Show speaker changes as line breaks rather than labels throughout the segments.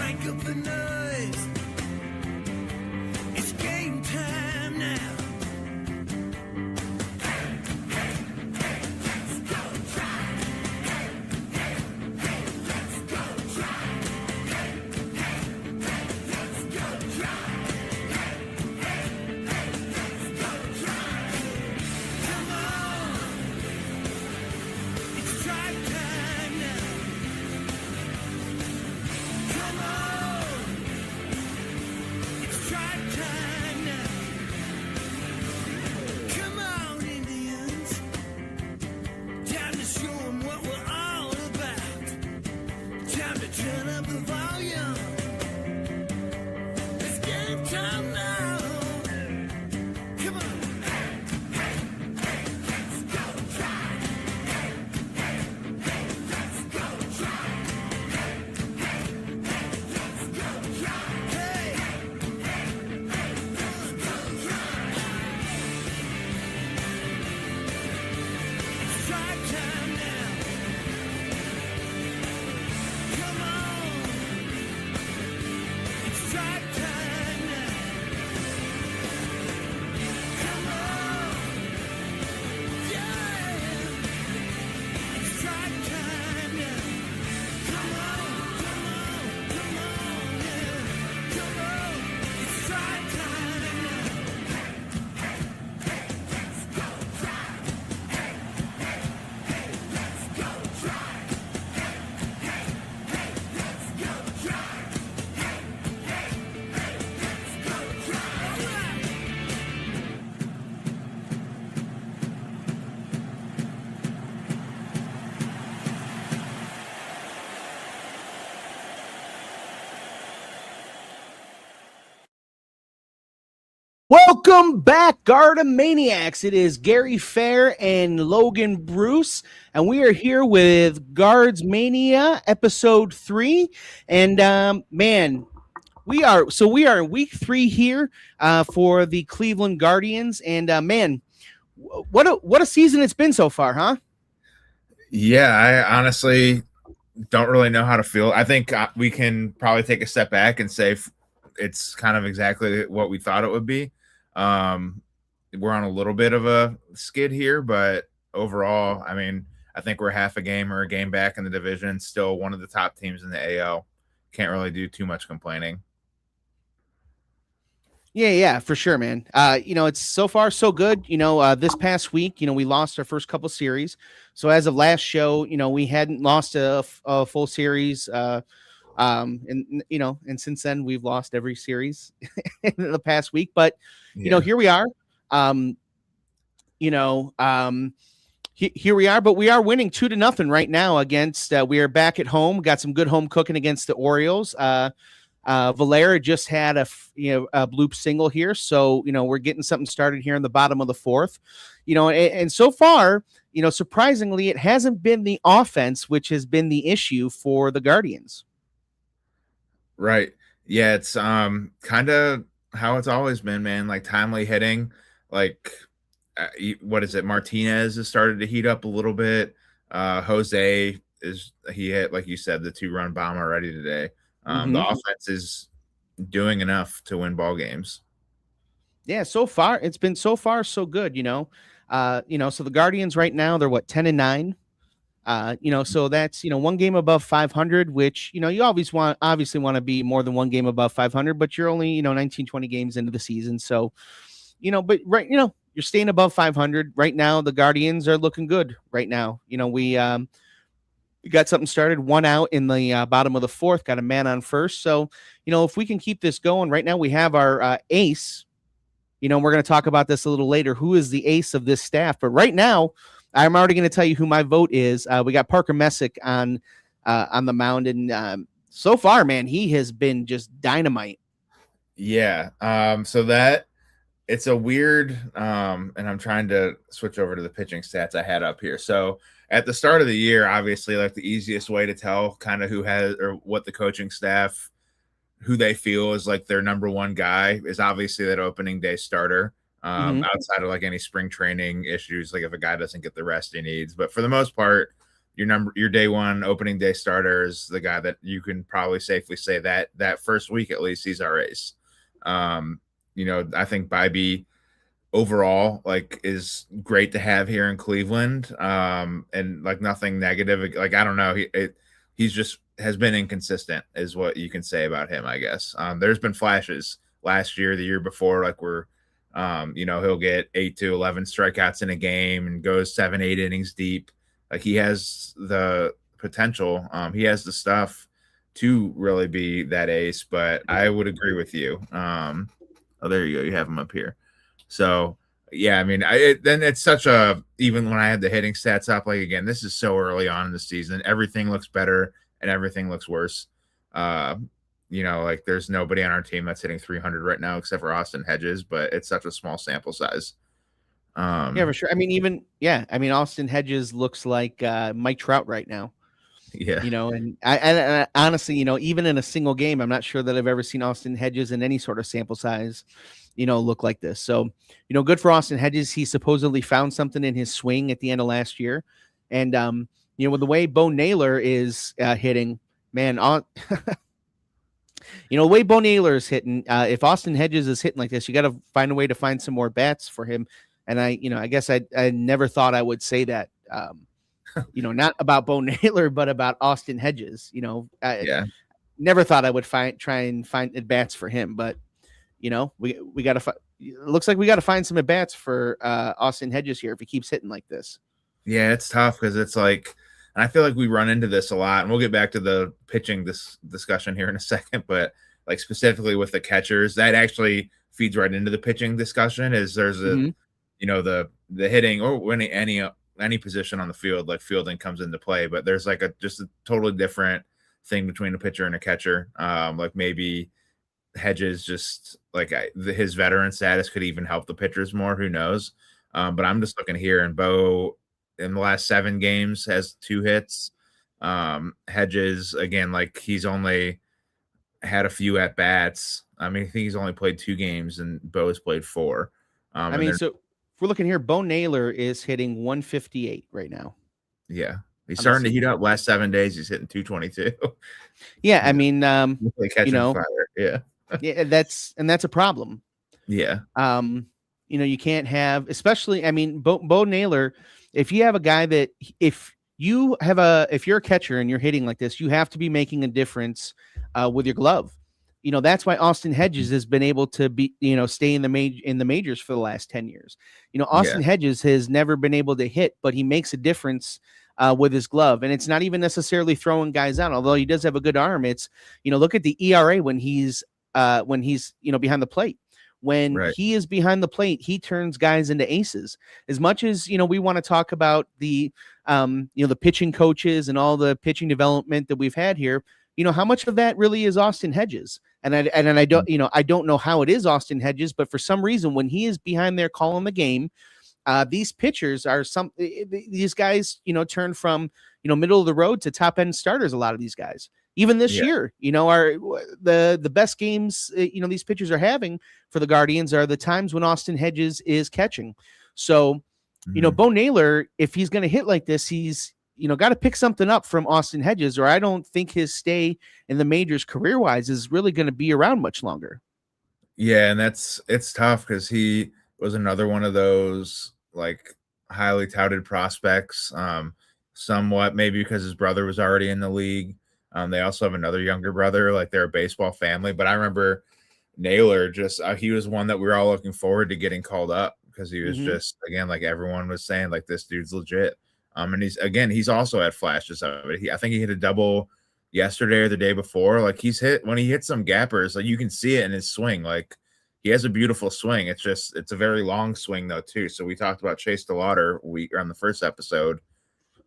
crank up the noise. It's game time now. Turn up the volume. It's game time now. Come on. Let's go try. Let's go try. Let's go try. Hey. Let's go try. It's try time now. Come on. It's try time now. Come on. Yeah. It's try time now. Come on. Come on. Come on. Yeah. Come on. It's try time now. Let's go try. Let's go try. Let's go try. Let's go try.
Welcome back, Guardsmaniacs. It is Gary Fair and Logan Bruce, and we are here with Guardsmania episode 3. And man, we are in week 3 here for the Cleveland Guardians. And man, what a season it's been so far, huh?
Yeah, I honestly don't really know how to feel. I think we can probably take a step back and say it's kind of exactly what we thought it would be. We're on a little bit of a skid here, but overall, I mean, I think we're half a game or a game back in the division, still one of the top teams in the AL. Can't really do too much complaining.
Yeah, for sure, man. It's so far so good. This past week, we lost our first couple series. So as of last show, we hadn't lost a full series. And since then we've lost every series in the past week. But here we are. Here we are. But we are winning 2-0 right now against. We are back at home. Got some good home cooking against the Orioles. Valera just had a bloop single here, so we're getting something started here in the bottom of the 4th. And so far, surprisingly, it hasn't been the offense which has been the issue for the Guardians.
Right. Yeah, it's kind of how it's always been, man. Like timely hitting. Like what is it? Martinez has started to heat up a little bit. Jose he hit, like you said, the 2-run bomb already today. The offense is doing enough to win ball games.
Yeah, so far it's been so good. So the Guardians right now, they're 10-9. So that's one game above 500, which you obviously want to be more than one game above 500, but you're only 19-20 games into the season. So but right you're staying above 500 right now. The Guardians are looking good right now. We got something started, 1 out in the bottom of the 4th, got a man on first. So if we can keep this going right now, we have our ace. We're going to talk about this a little later, who is the ace of this staff, but right now I'm already going to tell you who my vote is. We got Parker Messick on the mound, and so far, man, he has been just dynamite.
Yeah. So that it's a weird, and I'm trying to switch over to the pitching stats I had up here. So at the start of the year, obviously, like the easiest way to tell kind of who has or what the coaching staff, who they feel is like their number one guy is obviously that opening day starter. Outside of like any spring training issues, like if a guy doesn't get the rest he needs. But for the most part, your day one opening day starter is the guy that you can probably safely say that first week at least he's our ace. I think Bybee overall like is great to have here in Cleveland. And like nothing negative. Like I don't know, he's just has been inconsistent is what you can say about him, I guess. There's been flashes last year, the year before, like he'll get 8 to 11 strikeouts in a game and goes 7-8 innings deep. Like he has the potential. He has the stuff to really be that ace, but I would agree with you. There you go. You have him up here. So yeah, I mean, then it's such even when I had the hitting stats up, like again, this is so early on in the season, everything looks better and everything looks worse. Like there's nobody on our team that's hitting 300 right now except for Austin Hedges, but it's such a small sample size.
Yeah, for sure. I mean, Austin Hedges looks like Mike Trout right now.
Yeah.
And I honestly, even in a single game, I'm not sure that I've ever seen Austin Hedges in any sort of sample size, look like this. So, good for Austin Hedges. He supposedly found something in his swing at the end of last year. And, with the way Bo Naylor is hitting, man, the way Bo Naylor is hitting, if Austin Hedges is hitting like this, you got to find a way to find some more bats for him. And I guess I never thought I would say that, not about Bo Naylor, but about Austin Hedges. I never thought I would try and find at bats for him, but we got to. It looks like we got to find some at bats for Austin Hedges here if he keeps hitting like this.
Yeah, it's tough because it's like, and I feel like we run into this a lot, and we'll get back to the pitching this discussion here in a second, but like specifically with the catchers, that actually feeds right into the pitching discussion. Is there's a the hitting or any position on the field, like fielding comes into play, but there's like just a totally different thing between a pitcher and a catcher. Like maybe Hedges just like his veteran status could even help the pitchers more. Who knows? But I'm just looking here, and Bo in the last 7 games has 2 hits. Hedges again, like he's only had a few at bats. I mean, I think he's only played 2 games, and Bo has played 4.
So if we're looking here, Bo Naylor is hitting 158 right now.
Yeah. He's starting to heat up. Last 7 days, he's hitting 222.
Yeah. I mean,
fire. Yeah.
Yeah, that's a problem.
Yeah.
You can't have, especially, I mean, Bo Naylor, if you have a guy that, if you're a catcher and you're hitting like this, you have to be making a difference with your glove. That's why Austin Hedges has been able to be, stay in the majors for the last 10 years. Austin Hedges has never been able to hit, but he makes a difference with his glove. And it's not even necessarily throwing guys out, although he does have a good arm. It's, look at the ERA when he's behind the plate. When he is behind the plate, he turns guys into aces. As much as, we want to talk about the pitching coaches and all the pitching development that we've had here, how much of that really is Austin Hedges? And I don't, I don't know how it is Austin Hedges, but for some reason, when he is behind there calling the game, these pitchers are these guys, turn from, middle of the road to top end starters. A lot of these guys, even this year, are the best games, these pitchers are having for the Guardians are the times when Austin Hedges is catching. So, Bo Naylor, if he's going to hit like this, he's, got to pick something up from Austin Hedges, or I don't think his stay in the majors career wise is really going to be around much longer.
Yeah. And it's tough because he was another one of those like highly touted prospects, somewhat maybe because his brother was already in the league. They also have another younger brother, like they're a baseball family. But I remember Naylor he was one that we were all looking forward to getting called up because he was just, again, like everyone was saying, like this dude's legit. And he's also had flashes of it. I think he hit a double yesterday or the day before. Like when he hits some gappers, like you can see it in his swing. Like he has a beautiful swing. It's a very long swing though too. So we talked about Chase DeLauder on the first episode.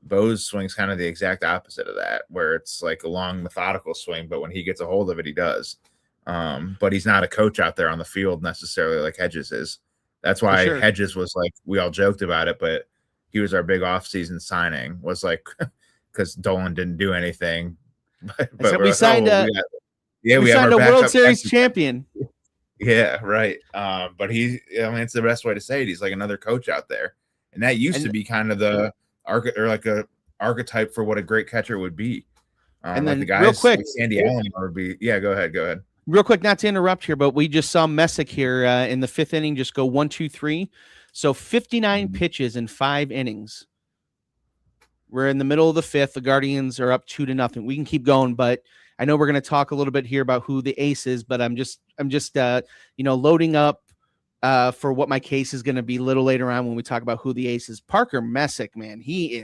Bo's swing's kind of the exact opposite of that, where it's like a long, methodical swing, but when he gets a hold of it, he does. But he's not a coach out there on the field necessarily like Hedges is. That's why Hedges was like, we all joked about it, but he was our big offseason signing, was like, because Dolan didn't do anything. But
we signed we signed a World Series champion.
Yeah, right. But it's the best way to say it. He's like another coach out there. And that used to be kind of the or like a archetype for what a great catcher would be.
And
like
then
the guys,
real quick,
like Sandy Allen would be. Yeah, go ahead.
Real quick, not to interrupt here, but we just saw Messick here in the 5th inning just go 1, 2, 3. So 59 pitches in 5 innings. We're in the middle of the 5th. The Guardians are up 2-0. We can keep going, but I know we're going to talk a little bit here about who the ace is, but I'm just loading up for what my case is going to be a little later on when we talk about who the ace is. Parker Messick, man, he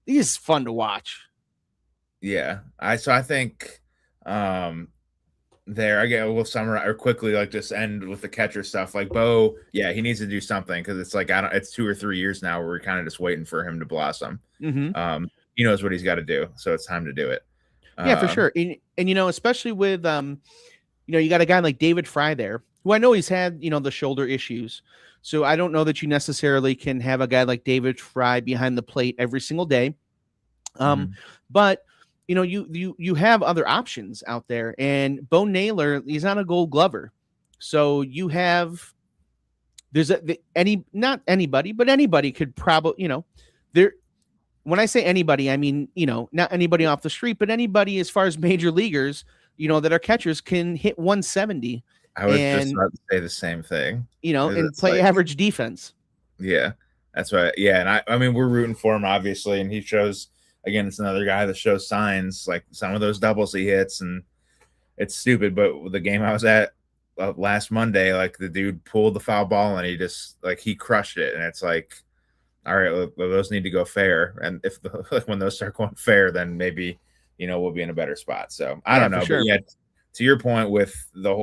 is fun to watch.
Yeah, I think we'll summarize or quickly like just end with the catcher stuff. Like Bo, yeah, he needs to do something because it's like it's 2 or 3 years now where we're kind of just waiting for him to blossom.
Mm-hmm.
He knows what he's got to do, so it's time to do it.
Yeah, for sure. And especially with you got a guy like David Fry there, who I know he's had the shoulder issues. So I don't know that you necessarily can have a guy like David Fry behind the plate every single day. But you have other options out there, and Bo Naylor, he's not a Gold Glover. So you have not anybody, but anybody could probably, there. When I say anybody, I mean, not anybody off the street, but anybody as far as major leaguers, that are catchers can hit 170.
I was just about to say the same thing.
And play average defense.
Yeah, that's right. Yeah, and I mean, we're rooting for him, obviously, and he shows, again, it's another guy that shows signs, like some of those doubles he hits, and it's stupid, but the game I was at last Monday, like the dude pulled the foul ball, and he just, like, he crushed it, and it's like, all right, well, those need to go fair. And if when those start going fair, then maybe, we'll be in a better spot. So I don't know. Sure. But yeah, to your point with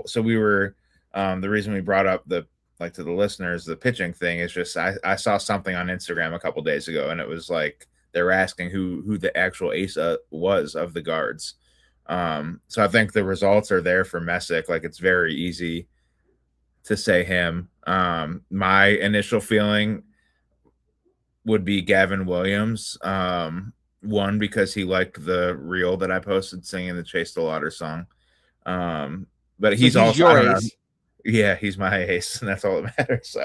so we were, the reason we brought up to the listeners, the pitching thing is just, I saw something on Instagram a couple days ago, and it was like, they were asking who the actual ace was of the Guards. So I think the results are there for Messick. Like, it's very easy to say him. My initial feeling would be Gavin Williams. One, because he liked the reel that I posted singing the Chase the Lauder song. But he's also your ace. Yeah, he's my ace, and that's all that matters.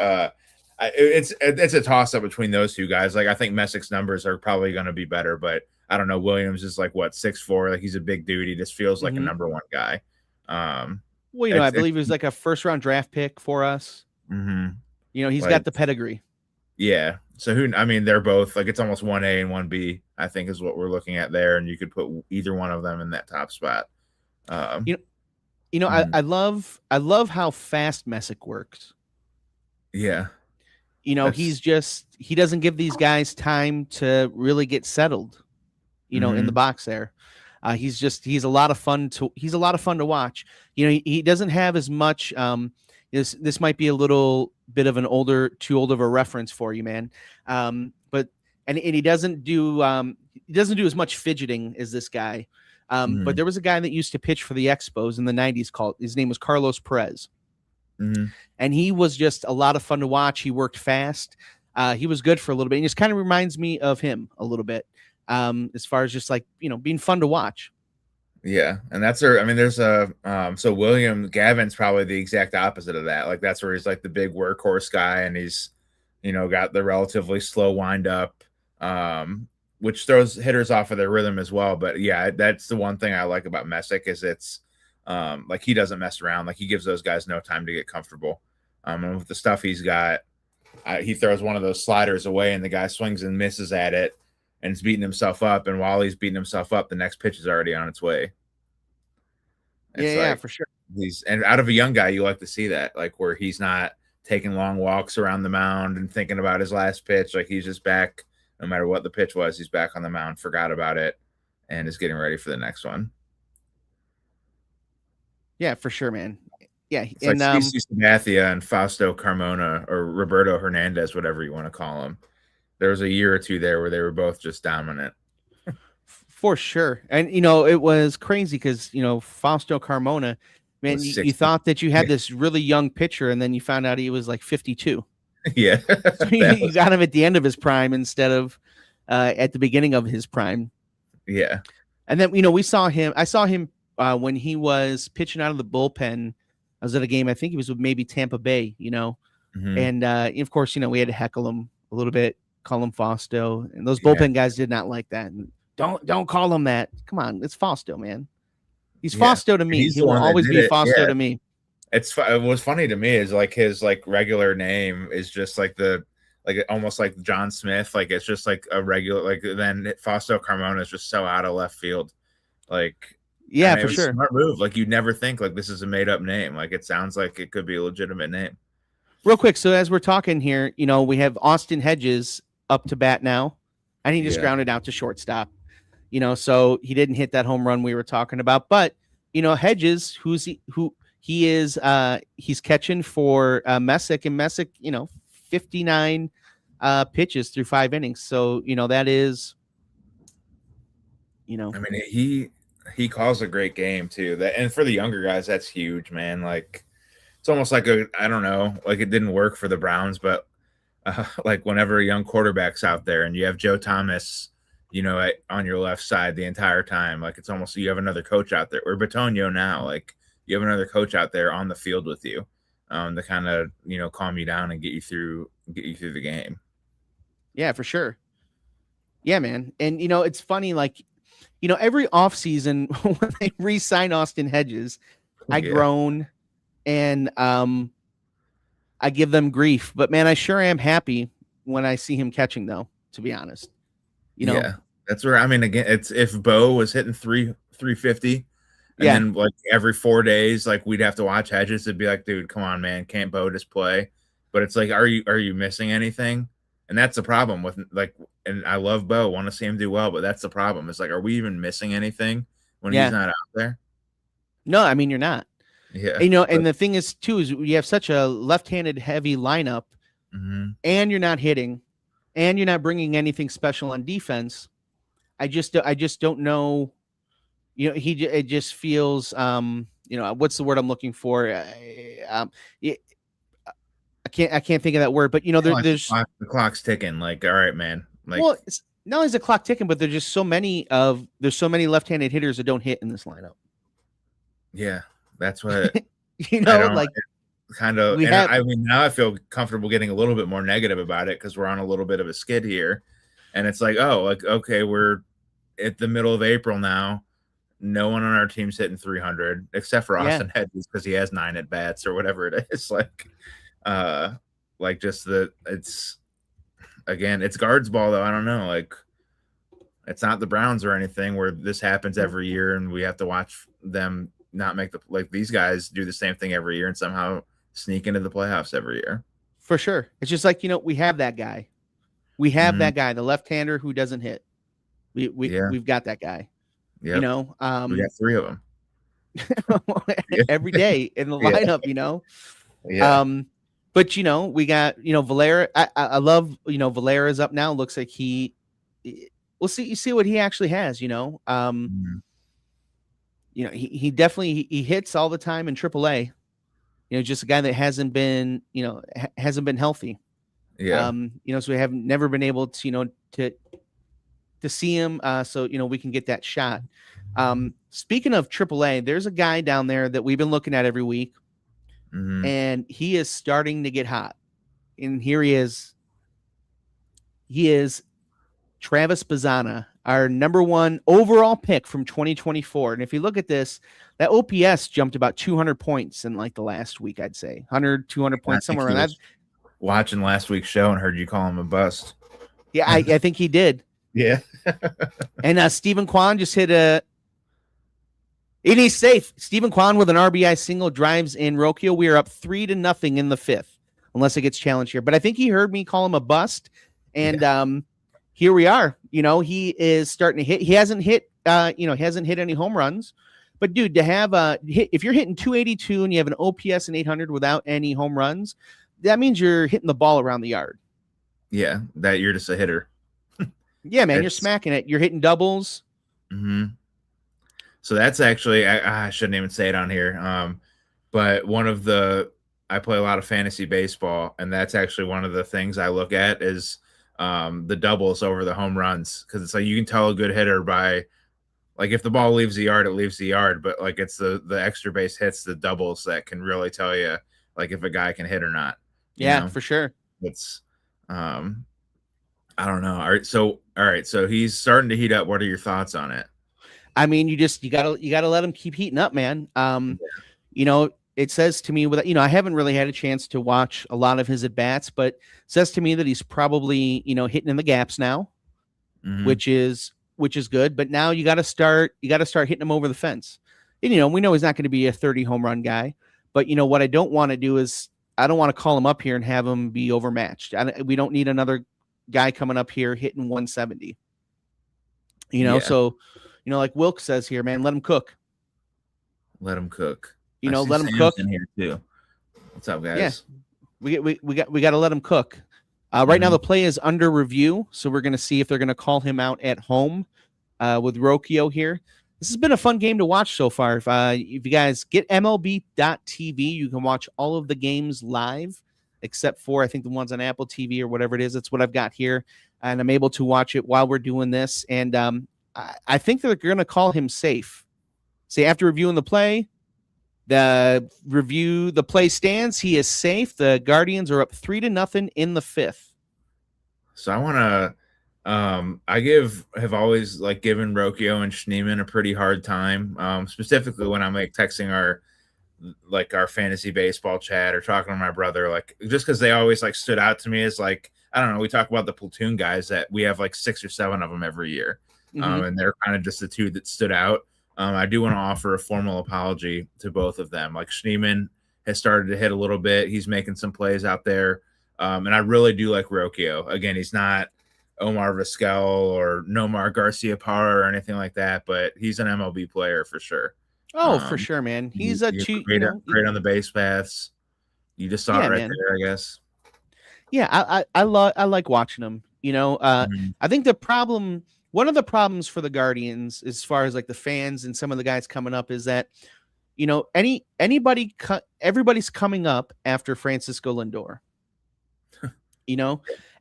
It's a toss up between those two guys. Like, I think Messick's numbers are probably going to be better, but I don't know. Williams is like 6'4". Like, he's a big dude. He just feels like a number one guy.
Well, I believe he was like a 1st-round draft pick for us.
Mm-hmm.
He's got the pedigree.
Yeah. So they're both like, it's almost 1A and 1B, I think, is what we're looking at there. And you could put either one of them in that top spot.
I love how fast Messick works.
Yeah.
He doesn't give these guys time to really get settled, in the box there. He's a lot of fun to watch. He doesn't have as much, this might be a little bit of too old of a reference for you, man. But he doesn't do as much fidgeting as this guy. But there was a guy that used to pitch for the Expos in the 90s his name was Carlos Perez. And he was just a lot of fun to watch. He worked fast. He was good for a little bit. And just kind of reminds me of him a little bit, as far as just like, being fun to watch.
Yeah. And there's so Gavin's probably the exact opposite of that. Like, that's where he's like the big workhorse guy, and he's, got the relatively slow wind up, which throws hitters off of their rhythm as well. But yeah, that's the one thing I like about Messick is it's, like, he doesn't mess around. Like, he gives those guys no time to get comfortable. And with the stuff he's got, he throws one of those sliders away, and the guy swings and misses at it, and is beating himself up. And while he's beating himself up, the next pitch is already on its way.
Yeah, for sure.
And out of a young guy, you like to see that, like, where he's not taking long walks around the mound and thinking about his last pitch. Like, he's just back, no matter what the pitch was, he's back on the mound, forgot about it, and is getting ready for the next one.
Yeah, for sure, man. Yeah,
it's like CC Sabathia and Fausto Carmona, or Roberto Hernandez, whatever you want to call him. There was a year or two there where they were both just dominant.
For sure. And, it was crazy because, Fausto Carmona, man, you thought that you had this really young pitcher, and then you found out he was like 52.
Yeah.
So you got him at the end of his prime instead of at the beginning of his prime.
Yeah.
And then, I saw him when he was pitching out of the bullpen. I was at a game, I think he was with maybe Tampa Bay, and of course, we had to heckle him a little bit call him Fausto, and those
Yeah.
bullpen guys did not like that. And don't call him that. Come on, it's Fausto, man. He's
Yeah.
Fausto to
And
me.
he's
He
the
will
one that
always
did
be
it.
Fausto
Yeah.
to me.
It was funny to me is like his like regular name is just like almost like John Smith. Like it's just like a regular, like then Fausto Carmona is just so out of left field. Like,
Yeah,
and it
for
was
sure.
a smart move. Like you'd never think like this is a made up name. Like it sounds like it could be a legitimate name.
Real quick, so as we're talking here, we have Austin Hedges up to bat now, and he just grounded out to shortstop. So he didn't hit that home run we were talking about. But Hedges, he's catching for Messick, and Messick, 59 pitches through 5 innings. So that is,
I mean, he calls a great game too. And for the younger guys, that's huge, man. Like it's almost like I don't know, like it didn't work for the Browns, but like whenever a young quarterback's out there and you have Joe Thomas, on your left side the entire time, like it's almost you have another coach out there, or Batonio now, like you have another coach out there on the field with you, to kind of calm you down and get you through the game.
Yeah, for sure. Yeah, man. And it's funny, like every offseason when they re-sign Austin Hedges, I groan and I give them grief. But man, I sure am happy when I see him catching, though, to be honest.
Yeah, that's where again, it's if Bo was hitting 350 and then like every 4 days, like we'd have to watch Hedges, it'd be like, dude, come on, man, can't Bo just play? But it's like, are you missing anything? And that's the problem with like, and I love Bo, want to see him do well, but that's the problem. It's like, are we even missing anything when he's not out there?
No, I mean, you're not.
Yeah.
And the thing is too, is you have such a left-handed heavy lineup, and you're not hitting, and you're not bringing anything special on defense. I just don't know. It just feels, what's the word I'm looking for? I can't think of that word, but there's
the clock's ticking. Like, all right, man. Like,
well, it's not only is the clock ticking, but there's so many left-handed hitters that don't hit in this lineup.
Yeah, that's what
like
kind of. Now I feel comfortable getting a little bit more negative about it because we're on a little bit of a skid here, and it's like, oh, like okay, we're at the middle of April now. No one on our team's hitting 300 except for Austin Hedges because he has 9 at bats or whatever it is. Like just it's guards ball though. I don't know. Like it's not the Browns or anything where this happens every year and we have to watch them not make these guys do the same thing every year and somehow sneak into the playoffs every year.
For sure. It's just like, we have that guy. We have that guy, the left-hander who doesn't hit. We've got that guy.
Yeah. We got 3 of them
every day in the lineup,
Yeah.
But we got, Valera. I love, Valera's up now. Looks like we'll see. You see what he actually has, he definitely he hits all the time in AAA. Just a guy that hasn't been healthy.
Yeah.
So we have never been able to, to see him. So, we can get that shot. Speaking of AAA, there's a guy down there that we've been looking at every week, and he is starting to get hot. And here he is. He is Travis Bazanna, our #1 overall pick from 2024. And if you look at this, that OPS jumped about 200 points in like the last week, I'd say 100, 200 points, somewhere around that.
Watching last week's show and heard you call him a bust.
Yeah, I think he did.
Yeah.
And Stephen Kwan just hit and he's safe. Stephen Kwan with an RBI single drives in Rocchio. We are up 3-0 in the 5th, unless it gets challenged here. But I think he heard me call him a bust. And here we are. He is starting to hit. He hasn't hit any home runs. But dude, to have if you're hitting 282 and you have an OPS and 800 without any home runs, that means you're hitting the ball around the yard.
Yeah, that you're just a hitter.
Yeah, man, you're smacking it. You're hitting doubles.
So that's actually, I shouldn't even say it on here. But I play a lot of fantasy baseball, and that's actually one of the things I look at is the doubles over the home runs. Because it's like you can tell a good hitter by, like, if the ball leaves the yard, it leaves the yard. But like it's the extra base hits, the doubles that can really tell you like if a guy can hit or not.
Yeah, for sure.
It's I don't know. All right. So he's starting to heat up. What are your thoughts on it?
I mean, you gotta let him keep heating up, man. You know, it says to me with I haven't really had a chance to watch a lot of his at bats, but it says to me that he's probably hitting in the gaps now,
Mm-hmm.
which is good. But now you got to start hitting him over the fence. And we know he's not going to be a 30 home run guy, but what I don't want to do is I don't want to call him up here and have him be overmatched. We don't need another guy coming up here hitting 170.
Yeah.
So like Wilk says here, man, let him cook.
Let him cook. I see
Let him
Sam's
cook.
in here too. What's up,
Yeah,
guys?
we got to let him cook. Right now,
Mhm.
the play is under review, so we're going to see if they're going to call him out at home with Rocchio here. This has been a fun game to watch so far. If you guys get MLB.TV, you can watch all of the games live, except for I think the ones on Apple TV or whatever it is. That's what I've got here, and I'm able to watch it while we're doing this. And I think they're going to call him safe. Say after reviewing the play, the play stands. He is safe. The Guardians are up 3-0 in the fifth.
So I want to. I have always like given Rocchio and Schneeman a pretty hard time. Specifically when I'm like texting our fantasy baseball chat or talking to my brother, like just because they always like stood out to me as like I don't know. We talk about the platoon guys that we have like 6 or 7 of them every year, and they're kind of just the two that stood out. I do want to offer a formal apology to both of them. Like Schneeman has started to hit a little bit. He's making some plays out there, and I really do like Rocchio. Again, he's not Omar Vizquel or Nomar Garcia Parra or anything like that, but he's an MLB player for sure.
Oh, for sure, man. He's a cheat.
Great on the base paths. You just saw
Yeah,
it right
man.
there, I guess.
Yeah, I like watching him.
Mhm.
I think one of the problems for the Guardians, as far as like the fans and some of the guys coming up, is that everybody's coming up after Francisco Lindor.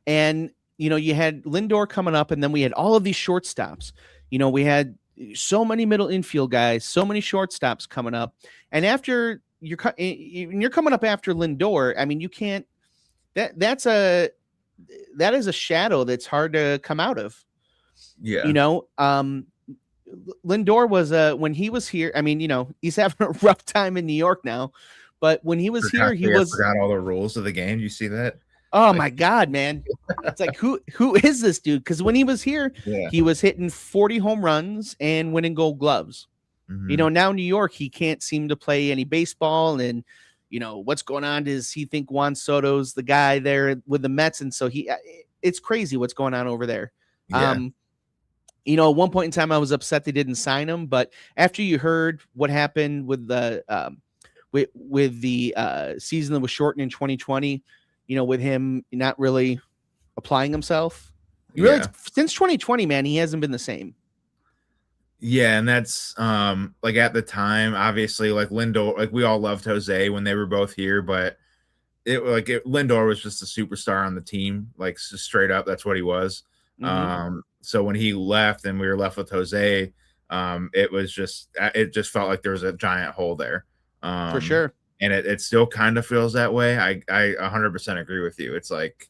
And you had Lindor coming up, and then we had all of these shortstops. We had so many middle infield guys, so many shortstops coming up, and after you're coming up after Lindor, I mean, you can't. That is a shadow that's hard to come out of.
Yeah.
Lindor was when he was here. I mean, he's having a rough time in New York now, but when he was here, he was.
Forgot all the rules of the game. You see that?
Oh my God, man! It's like who is this dude? Because when he was here,
Yeah.
he was hitting 40 home runs and winning Gold Gloves.
Mhm.
Now New York, he can't seem to play any baseball, and what's going on? Does he think Juan Soto's the guy there with the Mets? And so it's crazy what's going on over there.
Yeah.
At one point in time, I was upset they didn't sign him, but after you heard what happened with the with the season that was shortened in 2020, with him not really applying himself, since 2020, man, he hasn't been the same.
Yeah, and that's like at the time, obviously, like Lindor, like we all loved Jose when they were both here, but Lindor was just a superstar on the team, like just straight up, that's what he was. So when he left and we were left with Jose, it just felt like there was a giant hole there.
For sure.
And it still kind of feels that way. I 100% agree with you. It's like,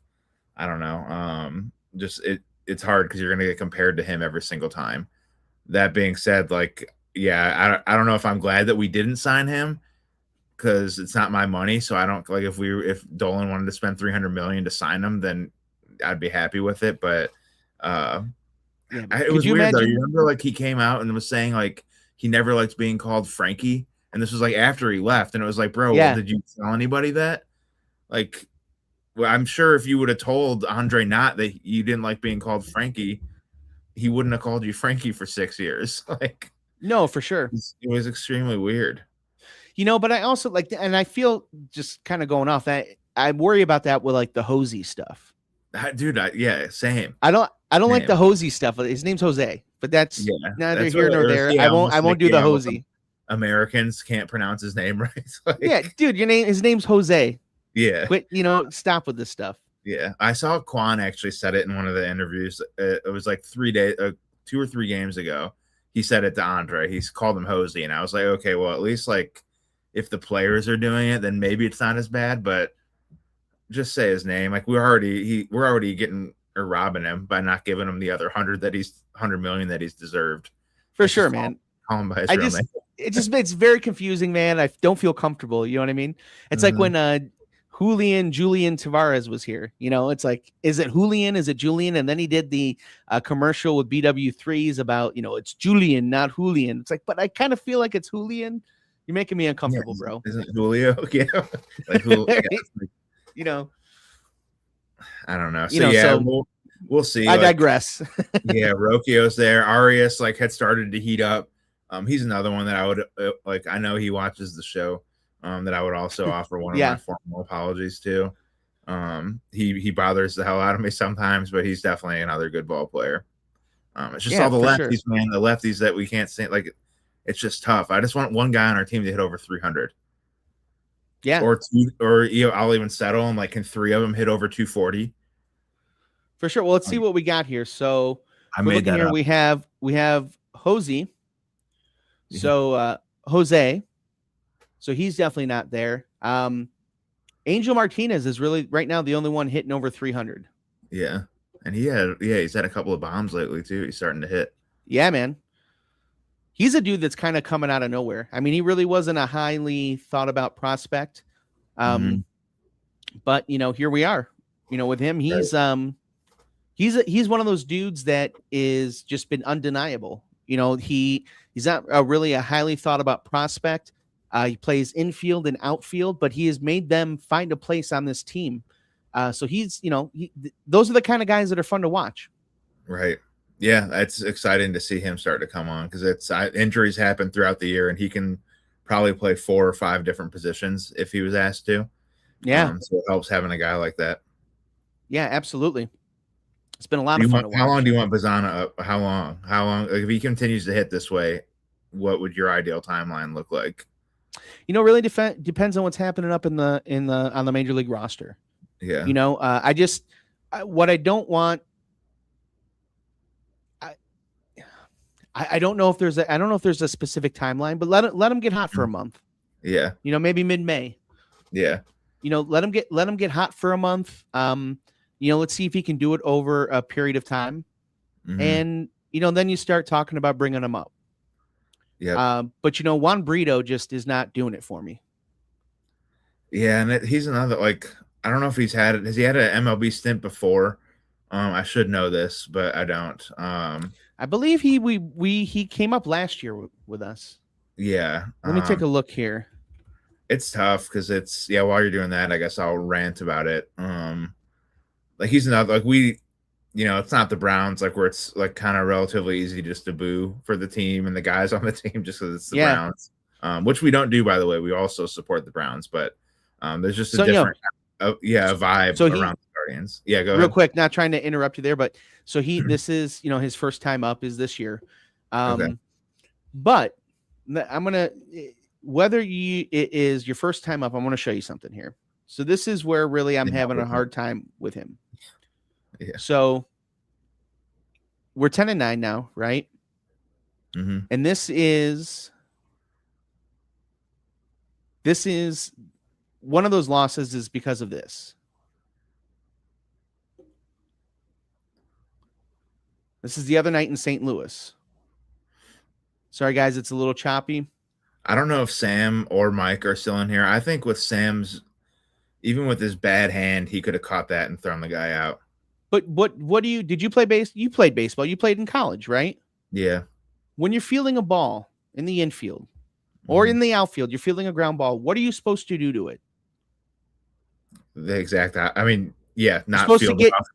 I don't know. It's hard because you're going to get compared to him every single time. That being said, like, yeah, I don't know if I'm glad that we didn't sign him because it's not my money. So I don't like if Dolan wanted to spend $300 million to sign him, then I'd be happy with it. But it was weird though. You remember like he came out and was saying like he never liked being called Frankie, and this was like after he left, and it was like, bro, well, did you tell anybody that? Like, well, I'm sure if you would have told Andre Knott that you didn't like being called Frankie, he wouldn't have called you Frankie for 6 years. Like,
no, for sure.
It was extremely weird.
But I also like, and I feel just kind of going off that I worry about that with like the Hosey stuff.
Dude, yeah, same.
I don't like the Hosey stuff. His name's Jose, but that's neither here nor there. I won't do the Hosey.
Americans can't pronounce his name right.
Like, yeah, dude, his name's Jose.
Yeah.
Quit, stop with this stuff.
Yeah. I saw Quan actually said it in one of the interviews. It was like 2 or 3 games ago. He said it to Andre. He's called him Hosey. And I was like, okay, well, at least like if the players are doing it, then maybe it's not as bad, but just say his name. Like we're already getting or robbing him by not giving him the other 100 million that he's deserved.
For
Let's
sure,
just
man.
call him by his
I
real
just
name.
it's very confusing, man. I don't feel comfortable. You know what I mean? It's like when Julian Tavares was here. You know, it's like, is it Julian? Is it Julian? And then he did the commercial with BW3s about, you know, it's Julian, not Julian. It's like, but I kind of feel like it's Julian. You're making me uncomfortable, bro.
Isn't Julio? Yeah. Like Julio,
you know,
I don't know. So
You know,
yeah,
so
we'll see.
I
Like,
digress.
yeah, Rocchio's there. Arias like had started to heat up. He's another one that I would like. I know he watches the show. That I would also offer one of
Yeah.
my formal apologies to. He bothers the hell out of me sometimes, but he's definitely another good ball player. It's just
Yeah,
all the
for
lefties,
sure.
man. The lefties that we can't see. Like, it's just tough. I just want one guy on our team to hit over 300.
Yeah,
Or two, or you know, I'll even settle and like, can three of them hit over 240?
for sure. Well, let's see what we got here. So
I
we're
made
looking
that
here.
up.
We have Jose. So Jose. So he's definitely not there. Angel Martinez is really right now the only one hitting over 300.
Yeah. And he's had a couple of bombs lately too. He's starting to hit.
Yeah, man. He's a dude that's kind of coming out of nowhere. I mean, he really wasn't a highly thought about prospect. But you know, here we are. You know, with him, he's one of those dudes that is just been undeniable. You know, he's not really a highly thought about prospect. He plays infield and outfield, but he has made them find a place on this team. So he's, you know, those are the kind of guys that are fun to watch.
Right. Yeah, it's exciting to see him start to come on because injuries happen throughout the year, and he can probably play 4 or 5 different positions if he was asked to.
Yeah.
So it helps having a guy like that.
Yeah, absolutely. It's been a lot of fun to watch.
How long do you want Bazanna up? How long? Like, if he continues to hit this way, what would your ideal timeline look like?
You know, really depends on what's happening up on the major league roster.
Yeah.
You know, what I don't want. I don't know if there's a specific timeline, but let him get hot for a month.
Yeah.
You know, maybe mid-May.
Yeah.
You know, let him get hot for a month. You know, let's see if he can do it over a period of time. And, you know, then you start talking about bringing him up.
Yeah.
But, you know, Juan Brito just is not doing it for me.
Yeah. And he's another, like, I don't know if has he had an MLB stint before? I should know this, but I don't.
I believe he came up last year with us.
Yeah.
Let me take a look here.
It's tough because while you're doing that, I guess I'll rant about it. Like, he's another, like, you know, it's not the Browns, like, where it's like kind of relatively easy just to boo for the team and the guys on the team just because it's the Browns, which we don't do, by the way. We also support the Browns, but there's just a different vibe around the Guardians. Yeah, go ahead.
Real quick, not trying to interrupt you there, but so this is, you know, his first time up is this year.
Okay.
But I'm gonna, whether it is your first time up, I'm gonna show you something here. So this is where really I'm having a hard time with him.
Yeah.
So we're 10-9 now, right? And this is one of those losses is because of this. This is the other night in St. Louis. Sorry, guys, it's a little choppy.
I don't know if Sam or Mike are still in here. I think with Sam's, even with his bad hand, he could have caught that and thrown the guy out.
But did you play base? You played baseball. You played in college, right?
Yeah.
When you're fielding a ball in the infield or in the outfield, you're fielding a ground ball. What are you supposed to do to it?
The exact, I mean, yeah, not
field it off.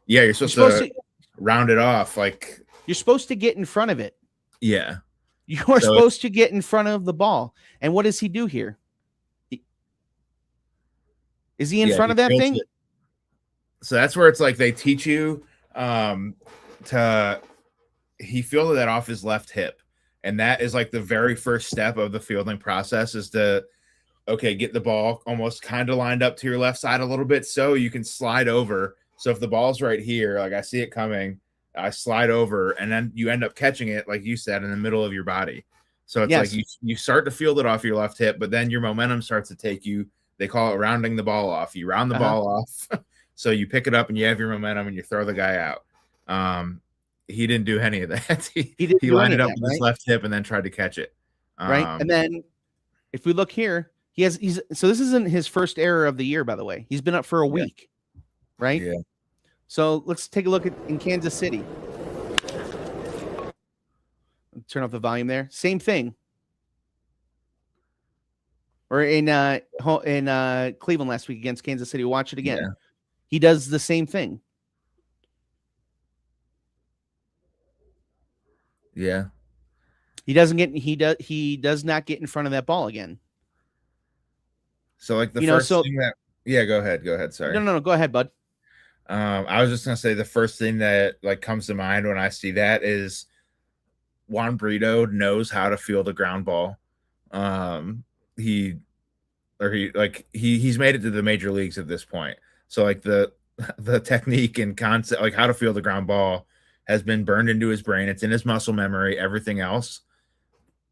Yeah, you're supposed to round it off. Like,
you're supposed to get in front of it.
Yeah.
You're supposed to get in front of the ball. And what does he do here? Is he in front of that thing?
It. So that's where it's like they teach you he fielded that off his left hip. And that is like the very first step of the fielding process is to, get the ball almost kind of lined up to your left side a little bit so you can slide over. So if the ball's right here, like I see it coming, I slide over and then you end up catching it, like you said, in the middle of your body. So it's like you start to field it off your left hip, but then your momentum starts to take you. They call it rounding the ball off. You round the ball off. So you pick it up and you have your momentum and you throw the guy out. He didn't do any of that.
He didn't
He
do
lined
any
it
of
up
that,
with his
right?
left hip and then tried to catch it.
Right. And then if we look here, so this isn't his first error of the year, by the way. He's been up for a week, right?
Yeah.
So let's take a look in Kansas City. Turn off the volume there. Same thing. Or in Cleveland last week against Kansas City. Watch it again.
Yeah.
He does the same thing.
Yeah.
He does not get in front of that ball again.
So like the first thing that go ahead. Sorry.
No, go ahead, bud.
I was just gonna say the first thing that like comes to mind when I see that is Juan Brito knows how to field a ground ball. He's made it to the major leagues at this point. So like the technique and concept, like how to field a ground ball, has been burned into his brain. It's in his muscle memory, everything else.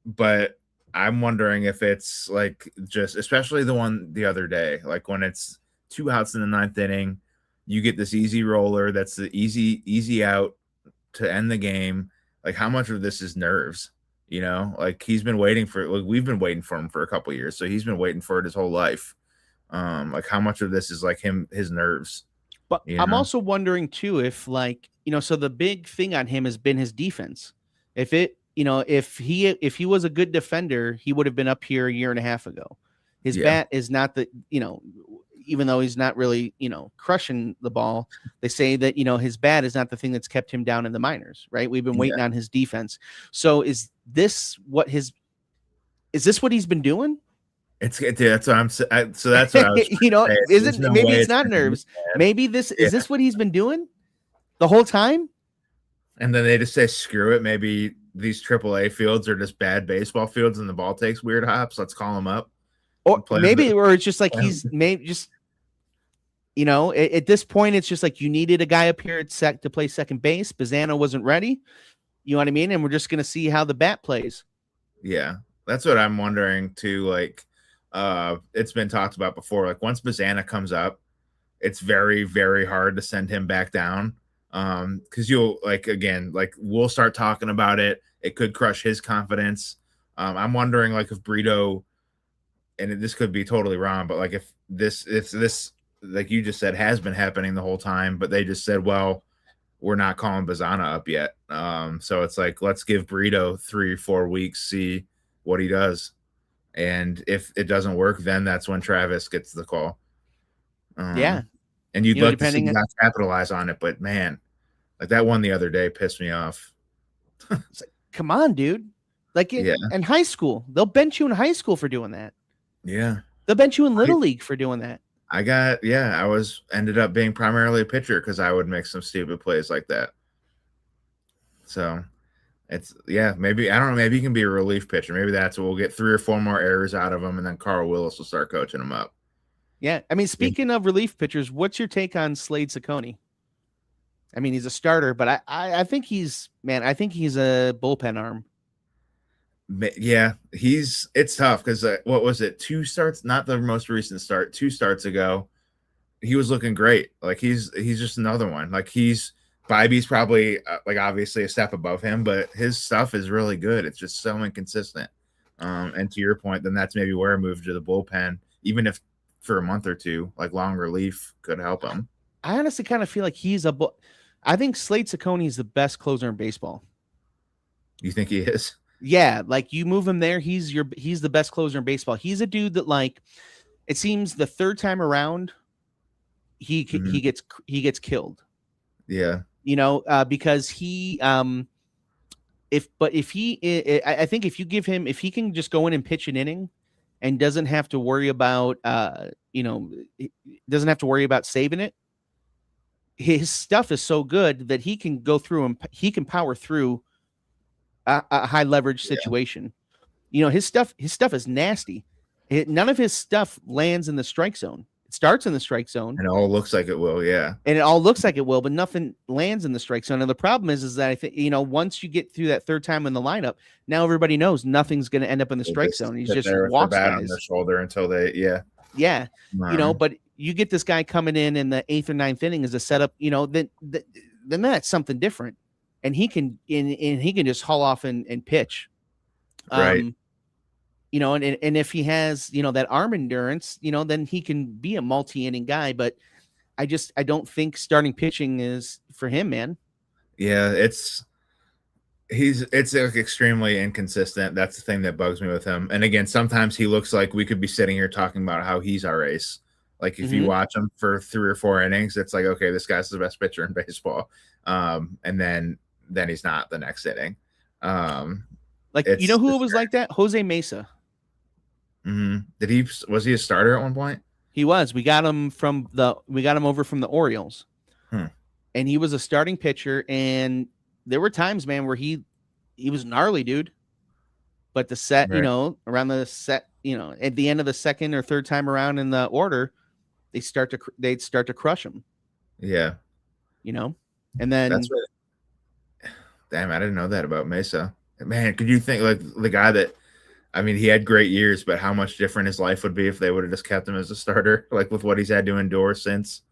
But I'm wondering if it's like just, especially the one the other day, like when it's 2 outs in the 9th inning, you get this easy roller that's the easy out to end the game. Like how much of this is nerves? You know, like he's been waiting for, like we've been waiting for him for a couple of years, so he's been waiting for it his whole life. Like how much of this is like his nerves?
But I'm also wondering too if like, so the big thing on him has been his defense. If he was a good defender, he would have been up here a year and a half ago. His bat is not the, even though he's not really, crushing the ball, they say that, his bat is not the thing that's kept him down in the minors, right? We've been waiting on his defense. So is this what he's been doing?
That's what I'm saying. So that's what I was
maybe it's not nerves. Maybe is this what he's been doing the whole time?
And then they just say, screw it. Maybe these AAA fields are just bad baseball fields and the ball takes weird hops. Let's call him up.
Or maybe, or it's just like he's maybe just, at this point, it's just like you needed a guy up here to play second base. Bazanna wasn't ready. You know what I mean? And we're just going to see how the bat plays.
Yeah, that's what I'm wondering too. Like, it's been talked about before. Like once Bazanna comes up, it's very, very hard to send him back down. Because you'll we'll start talking about it. It could crush his confidence. I'm wondering like if Brito, and this could be totally wrong, but like if this like you just said has been happening the whole time, but they just said, well, we're not calling Bazanna up yet. So it's like, let's give Brito 3 or 4 weeks, see what he does. And if it doesn't work, then that's when Travis gets the call. And you'd like to see him capitalize on it, but man, like that one the other day pissed me off.
It's like, come on, dude. Like in high school, they'll bench you in high school for doing that.
Yeah.
They'll bench you in Little League for doing that.
I ended up being primarily a pitcher because I would make some stupid plays like that. So it's, maybe, I don't know, maybe he can be a relief pitcher. Maybe that's what we'll get 3 or 4 more errors out of him, and then Carl Willis will start coaching him up.
Yeah. I mean, speaking of relief pitchers, what's your take on Slade Ciccone? I mean, he's a starter, but I think he's a bullpen arm.
Yeah, it's tough because what was it? 2 starts, not the most recent start, 2 starts ago, he was looking great. Like he's just another one. Like Bibby's probably like obviously a step above him, but his stuff is really good. It's just so inconsistent. And to your point, then that's maybe where a move to the bullpen, even if for a month or 2, like long relief could help him.
I honestly kind of feel like I think Slade Ciccone is the best closer in baseball.
You think he is?
Yeah, like you move him there, he's the best closer in baseball. He's a dude that, like, it seems the 3rd time around he gets killed.
Yeah.
Because I think if you give him, if he can just go in and pitch an inning and doesn't have to worry about saving it, his stuff is so good that he can go through and he can power through a high leverage situation. His stuff is nasty. None of his stuff lands in the strike zone. It starts in the strike zone,
and it all looks like it will. Yeah,
and it all looks like it will, but nothing lands in the strike zone. And the problem is that I think once you get through that 3rd time in the lineup, now everybody knows nothing's going to end up in the strike zone. He's just walks
on their shoulder until they
But you get this guy coming in the 8th or 9th inning as a setup, then that's something different, and he can just haul off and pitch.
Right.
And if he has, that arm endurance, then he can be a multi-inning guy. But I don't think starting pitching is for him, man.
Yeah, it's like extremely inconsistent. That's the thing that bugs me with him. And again, sometimes he looks like we could be sitting here talking about how he's our ace. Like if you watch him for 3 or 4 innings, it's like, okay, this guy's the best pitcher in baseball. And then he's not the next inning.
Like, who it was like that? Jose Mesa.
Mm-hmm. Was he a starter at one point?
He was. We got him over from the Orioles. And he was a starting pitcher, and there were times, man, where he was gnarly, dude. But the set,
Right.
around the set, at the end of the second or third time around in the order, they'd start to crush him.
Yeah.
And then
that's right. Damn, I didn't know that about Mesa. Man, could you think like the guy that, I mean, he had great years, but how much different his life would be if they would have just kept him as a starter, like with what he's had to endure since,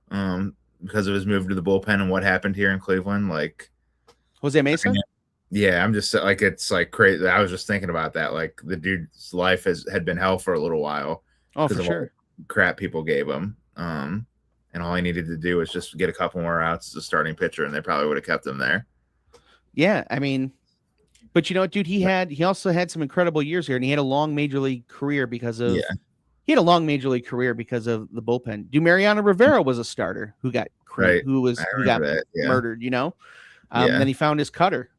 because of his move to the bullpen and what happened here in Cleveland. Like
Jose Mesa?
Yeah, I'm just like, it's like crazy. I was just thinking about that. Like the dude's life had been hell for a little while.
Oh, for sure.
All the crap people gave him. And all he needed to do was just get a couple more outs as a starting pitcher, and they probably would have kept him there.
Yeah, I mean, but you know what, dude, he also had some incredible years here, and he had a long major league career because of the bullpen. Dude, Mariano Rivera was a starter who got murdered, then he found his cutter.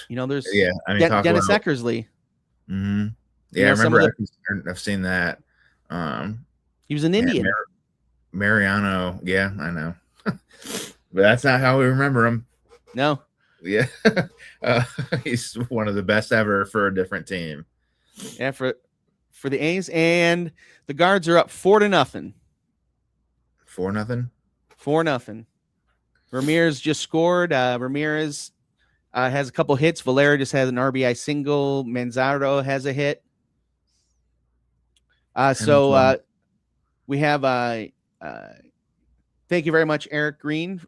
There's Dennis Eckersley.
Mm-hmm. Yeah, I remember I've seen that.
He was an Indian.
Mariano, yeah, I know. But that's not how we remember him.
No.
Yeah. He's one of the best ever for a different team.
Yeah, for the A's, and the Guards are up 4-0.
4-0?
4-0. Ramirez just scored. Ramirez has a couple hits. Valera just has an RBI single. Manzardo has a hit. We have thank you very much, Eric Green.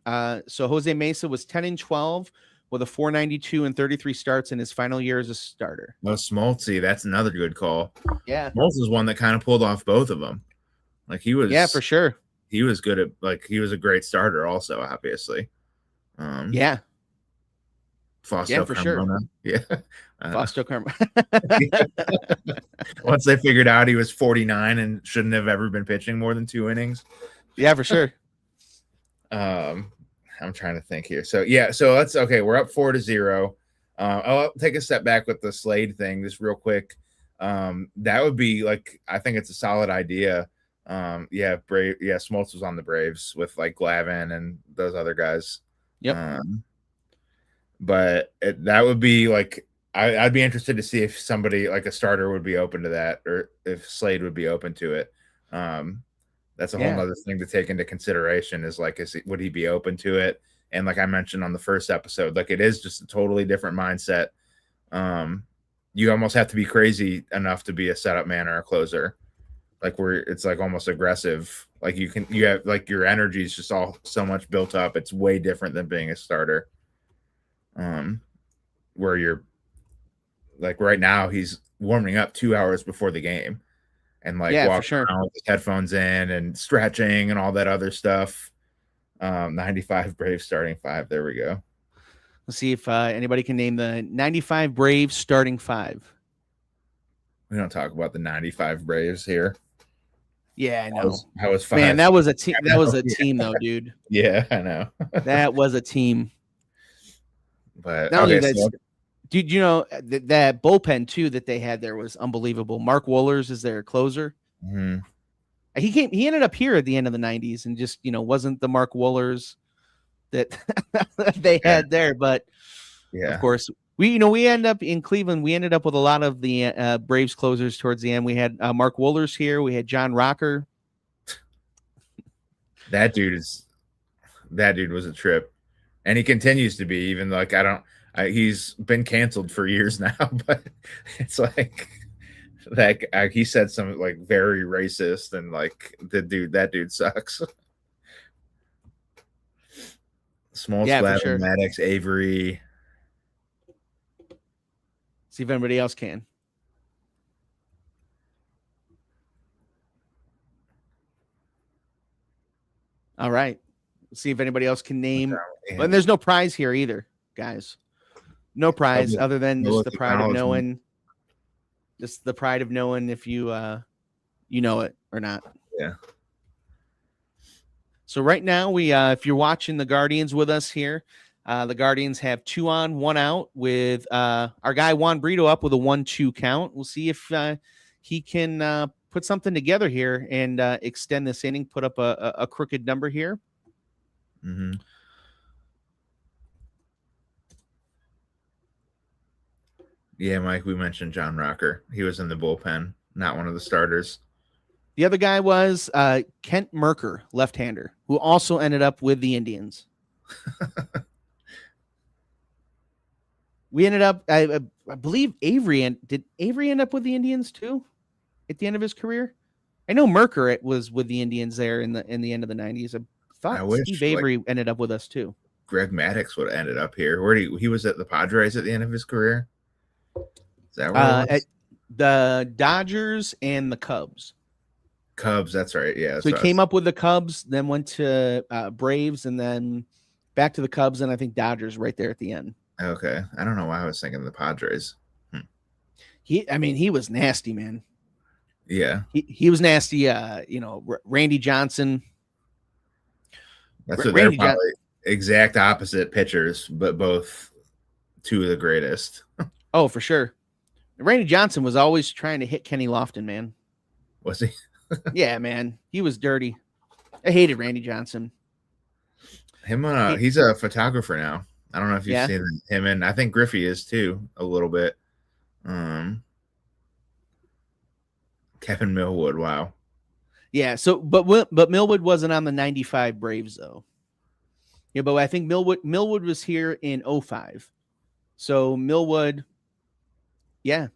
So Jose Mesa was 10-12 with a 492 and 33 starts in his final year as a starter.
Well, Smoltzy, that's another good call.
Yeah.
Smoltz is one that kind of pulled off both of them. Like he was.
Yeah, for sure.
He was good at, like, he was a great starter also, obviously.
Yeah.
Fausto
for
Carmona.
Sure.
Yeah.
Fausto Carmona.
Once they figured out he was 49 and shouldn't have ever been pitching more than 2 innings.
Yeah, for sure.
I'm trying to think here. So let's we're up 4-0. I'll take a step back with the Slade thing just real quick. That would be like, I think it's a solid idea. Smoltz was on the Braves with like Glavine and those other guys.
Yep.
But that would be like, I'd be interested to see if somebody like a starter would be open to that, or if Slade would be open to it. That's a whole other thing to take into consideration is like, would he be open to it? And like I mentioned on the first episode, like it is just a totally different mindset. You almost have to be crazy enough to be a setup man or a closer. Like it's like almost aggressive. Like you have like your energy is just all so much built up. It's way different than being a starter. Where you're like right now, he's warming up 2 hours before the game. And like walking around with his headphones in and stretching and all that other stuff. 95 Braves starting 5. There we go.
Let's see if anybody can name the 95 Braves starting 5.
We don't talk about the 95 Braves here.
Yeah, I know.
How was 5?
Man, that was a team. That was a team, though, dude.
Yeah, I know.
That was a team.
But
dude, that bullpen too that they had there was unbelievable. Mark Wohlers is their closer.
Mm-hmm.
He ended up here at the end of the 90s and just wasn't the Mark Wohlers that they had there. But of course, we end up in Cleveland. We ended up with a lot of the Braves closers towards the end. We had Mark Wohlers here. We had John Rocker.
That dude was a trip, and he continues to be. Even like he's been canceled for years now, but it's like That he said something like very racist, and like that dude sucks. Small
Yeah, for
Splatter,
sure.
Maddox, Avery.
See if anybody else can. All right. See if anybody else can name. And there's no prize here either, guys. No prize other than just the pride of knowing. Just the pride of knowing if you you know it or not.
Yeah.
So right now we if you're watching the Guardians with us here, the Guardians have 2 on, 1 out with our guy Juan Brito up with a 1-2 count. We'll see if he can put something together here and extend this inning, put up a crooked number here.
Mm-hmm. Yeah, Mike, we mentioned John Rocker. He was in the bullpen, not one of the starters.
The other guy was Kent Merker, left-hander, who also ended up with the Indians. We ended up, I believe Avery, did Avery end up with the Indians too at the end of his career? I know Merker was with the Indians there in the end of the 90s. I thought Steve Avery ended up with us too.
Greg Maddux would have ended up here. Where he was at the Padres at the end of his career? Is that where
at the Dodgers and the Cubs?
Cubs, that's right. Yeah.
So he came up with the Cubs, then went to Braves, and then back to the Cubs, and I think Dodgers right there at the end.
Okay. I don't know why I was thinking the Padres.
He was nasty, man.
Yeah.
He was nasty. Randy Johnson.
That's what they're probably exact opposite pitchers, but both two of the greatest.
Oh, for sure. Randy Johnson was always trying to hit Kenny Lofton, man.
Was he?
Yeah, man. He was dirty. I hated Randy Johnson.
He's a photographer now. I don't know if you've seen him, and I think Griffey is too a little bit. Kevin Millwood, wow.
Yeah, so but Millwood wasn't on the 95 Braves though. Yeah, but I think Millwood was here in 05. So Millwood, yeah.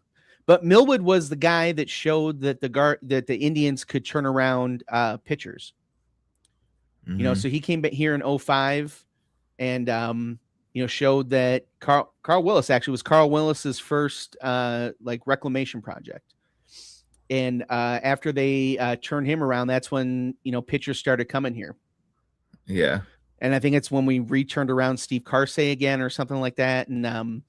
But Millwood was the guy that showed that the Indians could turn around pitchers.
Mm-hmm.
So he came back here in 05 and showed that Carl Willis actually was Carl Willis's first reclamation project. And after they turned him around, that's when pitchers started coming here.
Yeah.
And I think it's when we returned around Steve Carsey again or something like that. And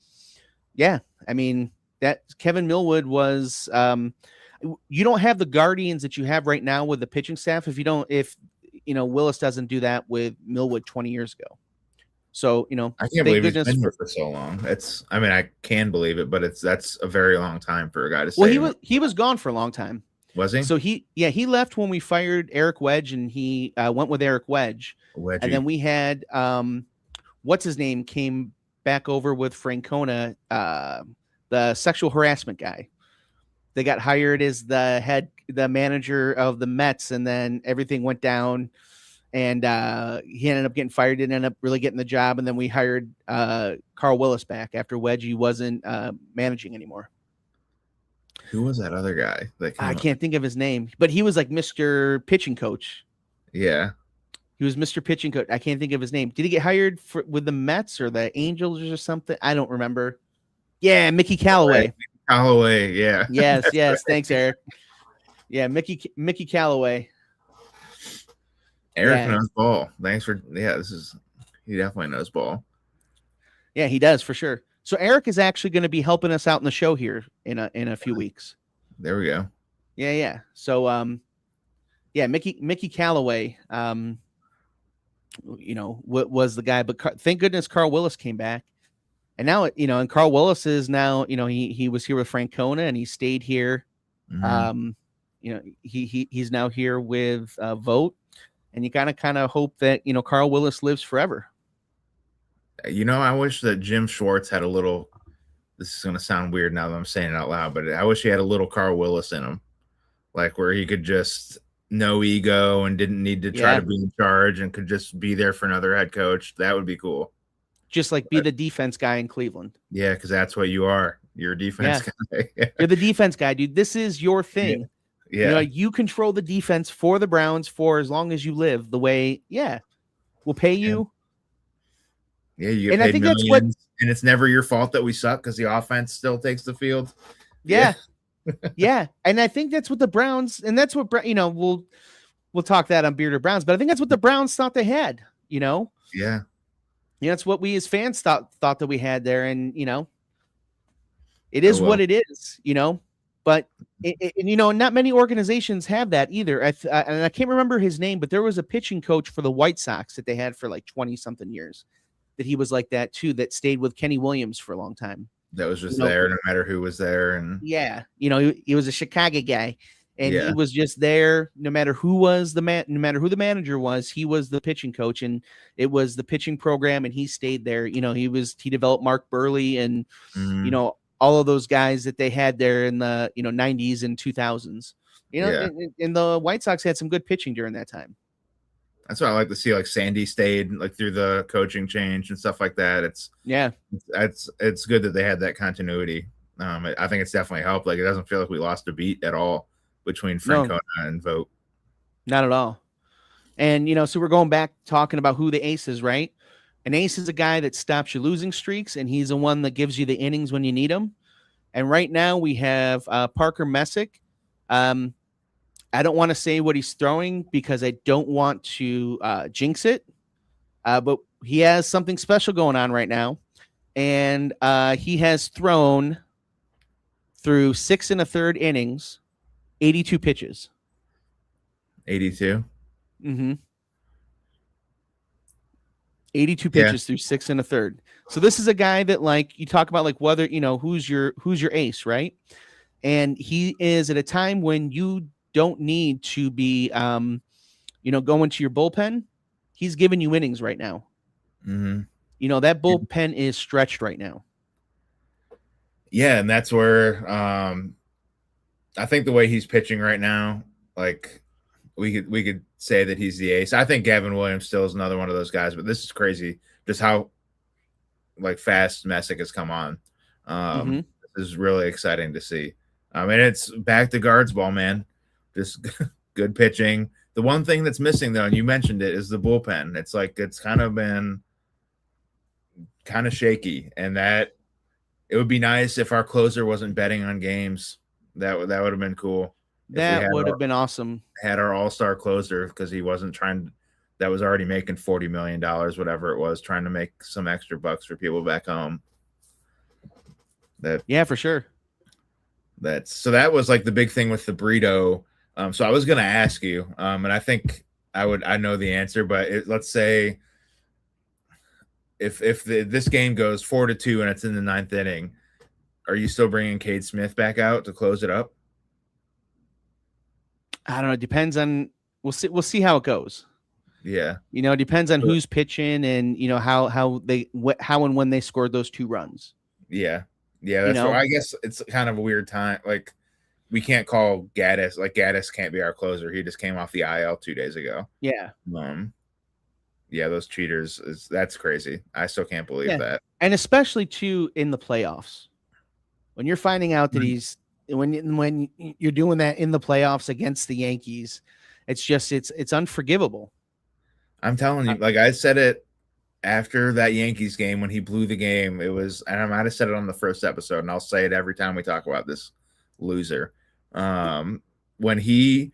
that Kevin Millwood was you don't have the Guardians that you have right now with the pitching staff if Willis doesn't do that with Millwood 20 years ago. So,
I can't believe he's been here for so long. I can believe it, but that's a very long time for a guy to stay.
Well, he was gone for a long time.
Was he?
So he left when we fired Eric Wedge, and he went with Eric Wedge.
Wedgie.
And then we had what's his name came back over with Francona, the sexual harassment guy. They got hired as the manager of the Mets, and then everything went down. And he ended up getting fired, didn't end up really getting the job. And then we hired Carl Willis back after Wedgie wasn't managing anymore.
Who was that other guy?
I can't think of his name, but he was like Mr. Pitching Coach.
Yeah.
He was Mr. Pitching Coach. I can't think of his name. Did he get hired with the Mets or the Angels or something? I don't remember. Yeah, Mickey Callaway.
Callaway, yeah.
Yes.
Right.
Thanks, Eric. Yeah, Mickey Callaway.
Eric knows ball. Thanks for he definitely knows ball.
Yeah, he does for sure. So Eric is actually going to be helping us out in the show here in a few weeks.
There we go.
Yeah. So Mickey Callaway, what was the guy, but thank goodness Carl Willis came back. And now, and Carl Willis is now, he was here with Francona and he stayed here.
Mm-hmm.
He's now here with Vogt. And you kind of hope that, Carl Willis lives forever.
I wish that Jim Schwartz had a little, this is going to sound weird now that I'm saying it out loud, but I wish he had a little Carl Willis in him. Like where he could just no ego and didn't need to try to be in charge and could just be there for another head coach. That would be cool.
Just like be the defense guy in Cleveland.
Yeah, because that's what you are. You're a defense guy.
You're the defense guy, dude. This is your thing.
Yeah.
You know, you control the defense for the Browns for as long as you live. The way, we'll pay you.
Yeah, you get
And I
paid
think
millions,
that's what.
and it's never your fault that we suck because the offense still takes the field.
Yeah. And I think that's what the Browns, and that's what, you know, we'll talk that on Bearded Browns, but I think that's what the Browns thought they had, you know?
Yeah.
That's what we as fans thought that we had there. And, you know, it is what it is, you know, but, you know, not many organizations have that either. And I can't remember his name, but there was a pitching coach for the White Sox that they had for like 20 something years that he was like that too, that stayed with Kenny Williams for a long time.
That was just there no matter who was there. And
you know, he was a Chicago guy. And he was just there no matter who was the man, no matter who the manager was, he was the pitching coach, and it was the pitching program, and he stayed there. You know, he developed Mark Burley and, you know, all of those guys that they had there in the, you know, 90s and 2000s. You know, and the White Sox had some good pitching during that time.
That's what I like to see. Like Sandy stayed like through the coaching change and stuff like that. It's good that they had that continuity. I think it's definitely helped. Like it doesn't feel like we lost a beat at all between Francona and Vogt.
Not at all. And, you know, so we're going back talking about who the ace is, right? An ace is a guy that stops your losing streaks, and he's the one that gives you the innings when you need them. And right now we have Parker Messick. I don't want to say what he's throwing because I don't want to jinx it, but he has something special going on right now. And he has thrown through 6 1/3 innings, 82 pitches.
82?
Mm-hmm. 82 pitches through 6 1/3. So this is a guy that, like, you talk about, like, whether, you know, who's your ace, right? And he is at a time when you don't need to be, you know, going to your bullpen. He's giving you innings right now.
Mm-hmm.
You know, that bullpen is stretched right now.
Yeah, and that's where I think the way he's pitching right now, like we could say that he's the ace. I think Gavin Williams still is another one of those guys, but this is crazy just how like fast Messick has come on. This is really exciting to see. I mean, it's back to guards ball, man. Just good pitching. The one thing that's missing, though, and you mentioned it, is the bullpen. It's like it's kind of been kind of shaky, and that it would be nice if our closer wasn't betting on games. That would have been cool.
That would have been awesome.
Had our all-star closer because he wasn't trying. That was already making $40 million, whatever it was, trying to make some extra bucks for people back home.
For sure.
That was like the big thing with the Brito. So I was going to ask you, and I think I know the answer, but let's say if this game goes 4-2 and it's in the 9th inning, are you still bringing Cade Smith back out to close it up?
I don't know. It depends on. We'll see how it goes.
Yeah.
You know, it depends on who's pitching and, you know, how and when they scored those 2 runs.
Yeah. Yeah. That's why I guess it's kind of a weird time. Like we can't call Gaddis. Like Gaddis can't be our closer. He just came off the IL 2 days ago.
Yeah.
Yeah. Those cheaters that's crazy. I still can't believe that. And
especially too in the playoffs when you're finding out that he's, when you're doing that in the playoffs against the Yankees, it's just, it's unforgivable.
I'm telling you, like I said it after that Yankees game when he blew the game. It was, and I might have said it on the first episode, and I'll say it every time we talk about this loser. When he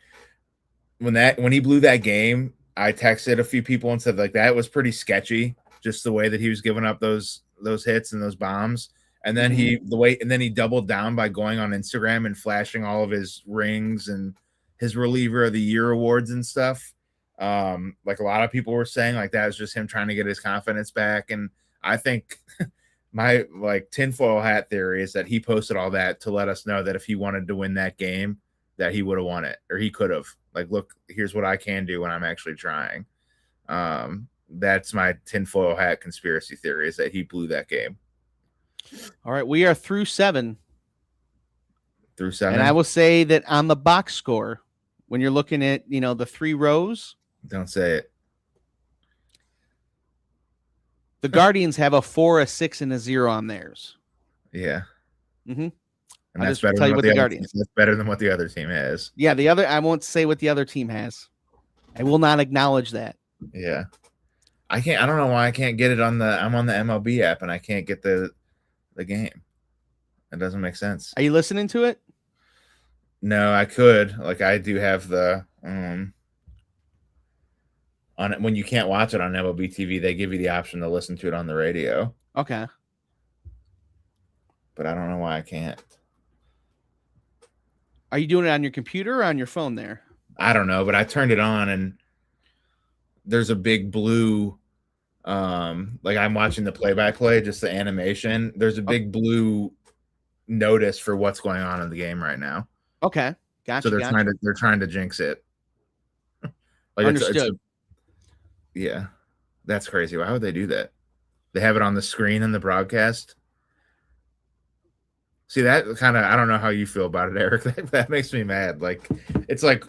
blew that game, I texted a few people and said like that was pretty sketchy, just the way that he was giving up those hits and those bombs. And then he doubled down by going on Instagram and flashing all of his rings and his reliever of the year awards and stuff. Like a lot of people were saying, like that was just him trying to get his confidence back. And I think my like tinfoil hat theory is that he posted all that to let us know that if he wanted to win that game, that he would have won it, or he could have. Like, look, here's what I can do when I'm actually trying. That's my tinfoil hat conspiracy theory, is that he blew that game.
All right, we are through 7.
Through 7.
And I will say that on the box score, when you're looking at, you know, the 3 rows.
Don't say it.
The Guardians have a 4, a 6, and a 0 on theirs.
Yeah.
Mm-hmm.
And
I'll
that's
just
better
tell
than
you
what
what
the
the
other
Guardians.
that's better than what the other team has.
Yeah, I won't say what the other team has. I will not acknowledge that.
Yeah. I don't know why I can't get it I'm on the MLB app and I can't get the game. It doesn't make sense.
Are you listening to it?
No, I could. Like I do have the on it when you can't watch it on MLB TV, they give you the option to listen to it on the radio.
Okay.
But I don't know why I can't.
Are you doing it on your computer or on your phone there?
I don't know, but I turned it on and there's a big blue like I'm watching the play-by-play, just the animation. There's a big blue notice for what's going on in the game right now.
Okay. Gotcha.
So they're trying to jinx it. Like
Understood.
Yeah. That's crazy. Why would they do that? They have it on the screen in the broadcast. See, that kind of, I don't know how you feel about it, Eric. That makes me mad. Like, it's like,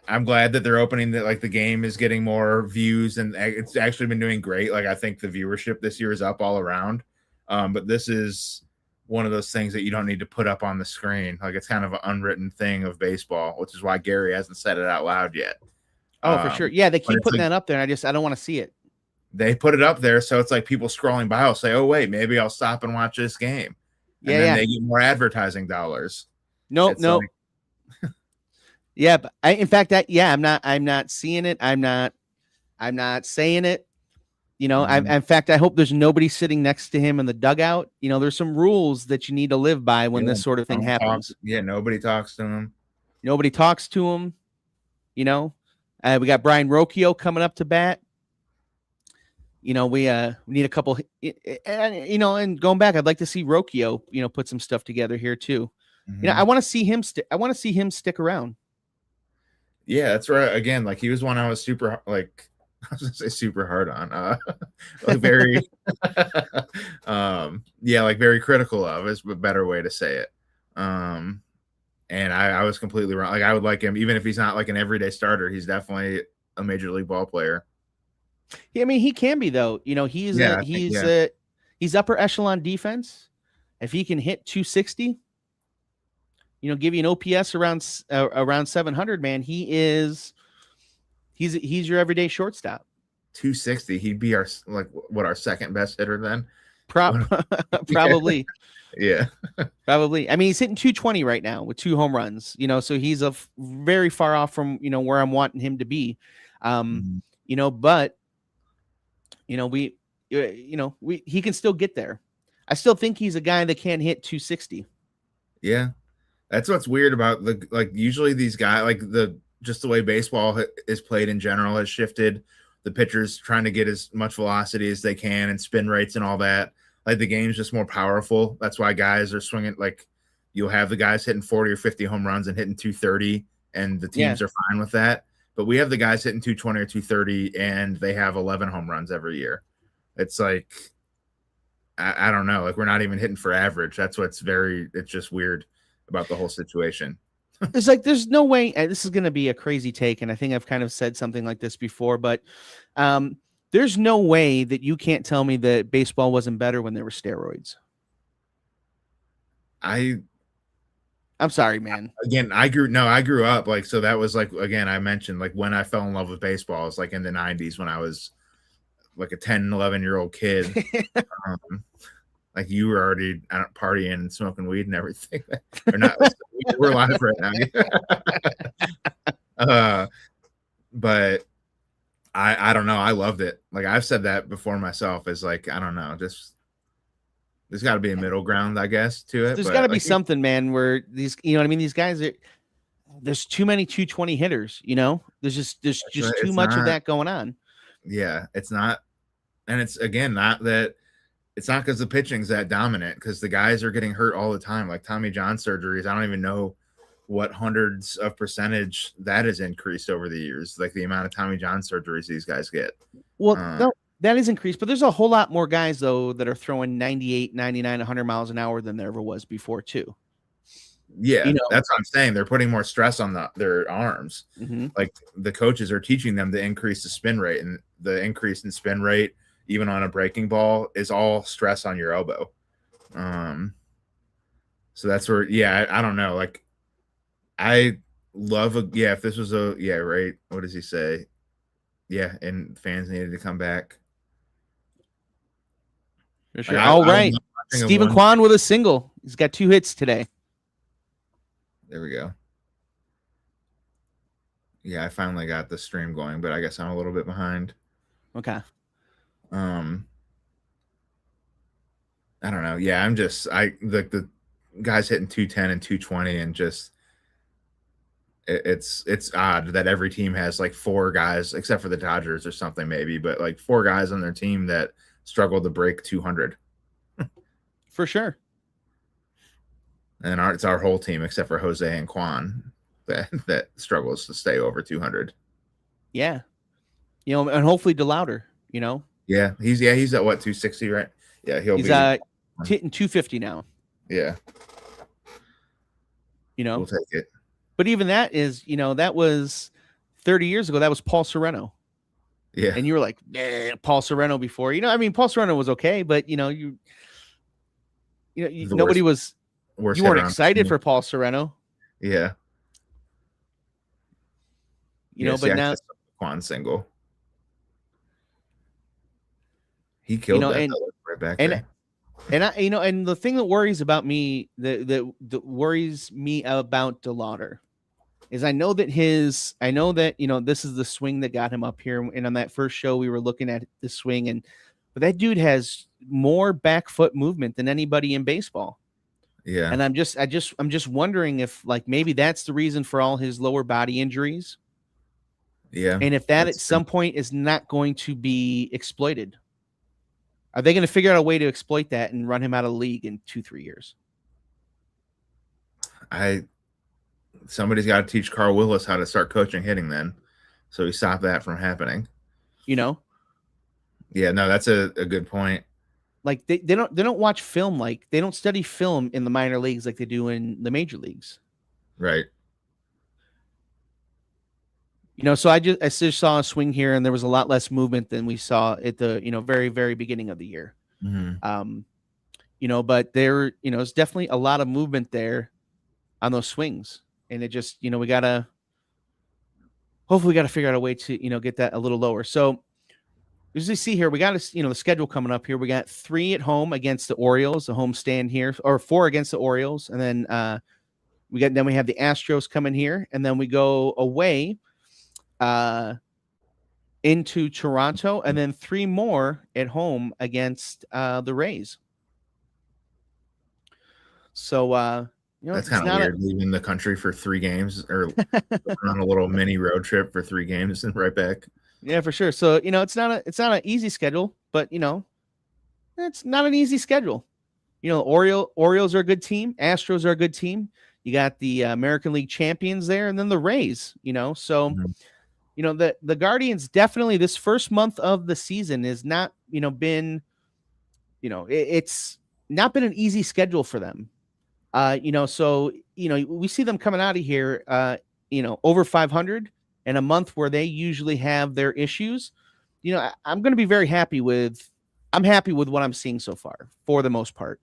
I'm glad that they're opening that. Like, the game is getting more views, and it's actually been doing great. Like, I think the viewership this year is up all around. But this is one of those things that you don't need to put up on the screen. Like, it's kind of an unwritten thing of baseball, which is why Gary hasn't said it out loud yet.
Oh, for sure. Yeah, they keep putting that up there, and I don't want to see it.
They put it up there, so it's like people scrolling by will say, "Oh, wait, maybe I'll stop and watch this game." And then they get more advertising dollars.
Nope. Like, yeah, but I'm not seeing it. I'm not saying it. You know, in fact, I hope there's nobody sitting next to him in the dugout. You know, there's some rules that you need to live by when this sort of thing happens.
Nobody talks to him.
Nobody talks to him. You know, we got Brian Rocchio coming up to bat. You know, we need a couple, and you know, and going back, I'd like to see Rocchio, you know, put some stuff together here too.
Mm-hmm.
You know, I want to see him. I want to see him stick around.
Yeah, that's right. Again, like he was one I was super like. I was gonna say super hard on. Like very, like very critical of is a better way to say it. And I was completely wrong. Like I would like him, even if he's not like an everyday starter. He's definitely a major league ball player.
Yeah, I mean, he can be though. You know, he's upper echelon defense. If he can hit 260, you know, give you an OPS around 700, man, he's your everyday shortstop.
260, he'd be our second best hitter then.
Probably.
Yeah.
Probably. I mean, he's hitting 220 right now with 2 home runs. You know, so he's very far off from where I'm wanting him to be. You know, but. You know, he can still get there. I still think he's a guy that can hit 260.
Yeah. That's what's weird about usually these guys, just the way baseball is played in general has shifted. The pitchers trying to get as much velocity as they can and spin rates and all that. Like the game's just more powerful. That's why guys are swinging. Like you'll have the guys hitting 40 or 50 home runs and hitting 230 and the teams are fine with that. But we have the guys hitting 220 or 230 and they have 11 home runs every year. It's like, I don't know. Like we're not even hitting for average. That's it's just weird about the whole situation.
It's like, there's no way, this is going to be a crazy take. And I think I've kind of said something like this before, but there's no way that you can't tell me that baseball wasn't better when there were steroids. I'm sorry, man.
Again, I grew up like, so that was like, again, I mentioned like when I fell in love with baseball, it's like in the 90s when I was like a 10, 11-year-old kid. Like you were already partying and smoking weed and everything. Or not, we're live right now. But I don't know. I loved it. Like I've said that before myself is like, I don't know, just there's got to be a middle ground, I guess, to it.
There's got to be something, man, where these, you know what I mean? These guys there's too many 220 hitters, you know, there's just too much of that going on.
Yeah. It's not. And it's again, not that it's not because the pitching's that dominant because the guys are getting hurt all the time. Like Tommy John surgeries. I don't even know what hundreds of percentage that has increased over the years. Like the amount of Tommy John surgeries these guys get.
Well, no, that is increased, but there's a whole lot more guys though that are throwing 98, 99, 100 miles an hour than there ever was before too.
Yeah, that's what I'm saying. They're putting more stress on their arms. Mm-hmm. Like the coaches are teaching them to increase the spin rate, and the increase in spin rate, even on a breaking ball, is all stress on your elbow. So that's where, yeah, I don't know. Like, I love if this was right. What does he say? Yeah, and fans needed to come back.
For sure.
Like,
All
I
right.
love watching him
Stephen Kwan with a single. He's got 2 hits today.
There we go. Yeah, I finally got the stream going, but I guess I'm a little bit behind.
Okay.
I don't know. Yeah, the guys hitting 210 and 220, and just it's odd that every team has like 4 guys, except for the Dodgers or something maybe, but like 4 guys on their team that struggle to break 200.
For sure.
And it's our whole team except for Jose and Kwan that struggles to stay over 200.
Yeah. And hopefully DeLauder,
Yeah, he's at what, 260, right? Yeah,
he's hitting 250 now.
Yeah. We'll take it.
But even that is, that was 30 years ago. That was Paul Sereno.
Yeah.
And you were like, Paul Sereno before. Paul Sereno was okay, but nobody was. You weren't excited for Paul Sereno.
Yeah.
But now
Kwan single. He killed that right back there.
And and the thing that worries about me, that worries me about DeLauder, is I know that this is the swing that got him up here. And on that first show, we were looking at the swing, but that dude has more back foot movement than anybody in baseball.
Yeah.
And I'm just wondering if like maybe that's the reason for all his lower body injuries.
Yeah.
And if that at some point is not going to be exploited. Are they going to figure out a way to exploit that and run him out of the league in 2-3 years?
Somebody's got to teach Carl Willis how to start coaching hitting then, so we stop that from happening.
Yeah,
no, that's a good point.
Like they don't watch film, like they don't study film in the minor leagues like they do in the major leagues.
Right.
So I just saw a swing here, and there was a lot less movement than we saw at the very, very beginning of the year.
Mm-hmm.
But there it's definitely a lot of movement there on those swings, and it just we gotta figure out a way to get that a little lower. So as you see here, we got the schedule coming up here. We got 3 at home against the Orioles, the home stand here, or 4 against the Orioles, and then we have the Astros coming here, and then we go away into Toronto, and then 3 more at home against the Rays. So
that's kind of weird, leaving the country for 3 games, or on a little mini road trip for 3 games and right back.
Yeah, for sure. So it's not an easy schedule, but it's not an easy schedule. Orioles are a good team, Astros are a good team. You got the American League champions there, and then the Rays. So. Mm-hmm. The Guardians definitely, this first month of the season is not, been, it's not been an easy schedule for them. So, we see them coming out of here, over 500 in a month where they usually have their issues. I'm going to be very happy I'm happy with what I'm seeing so far for the most part.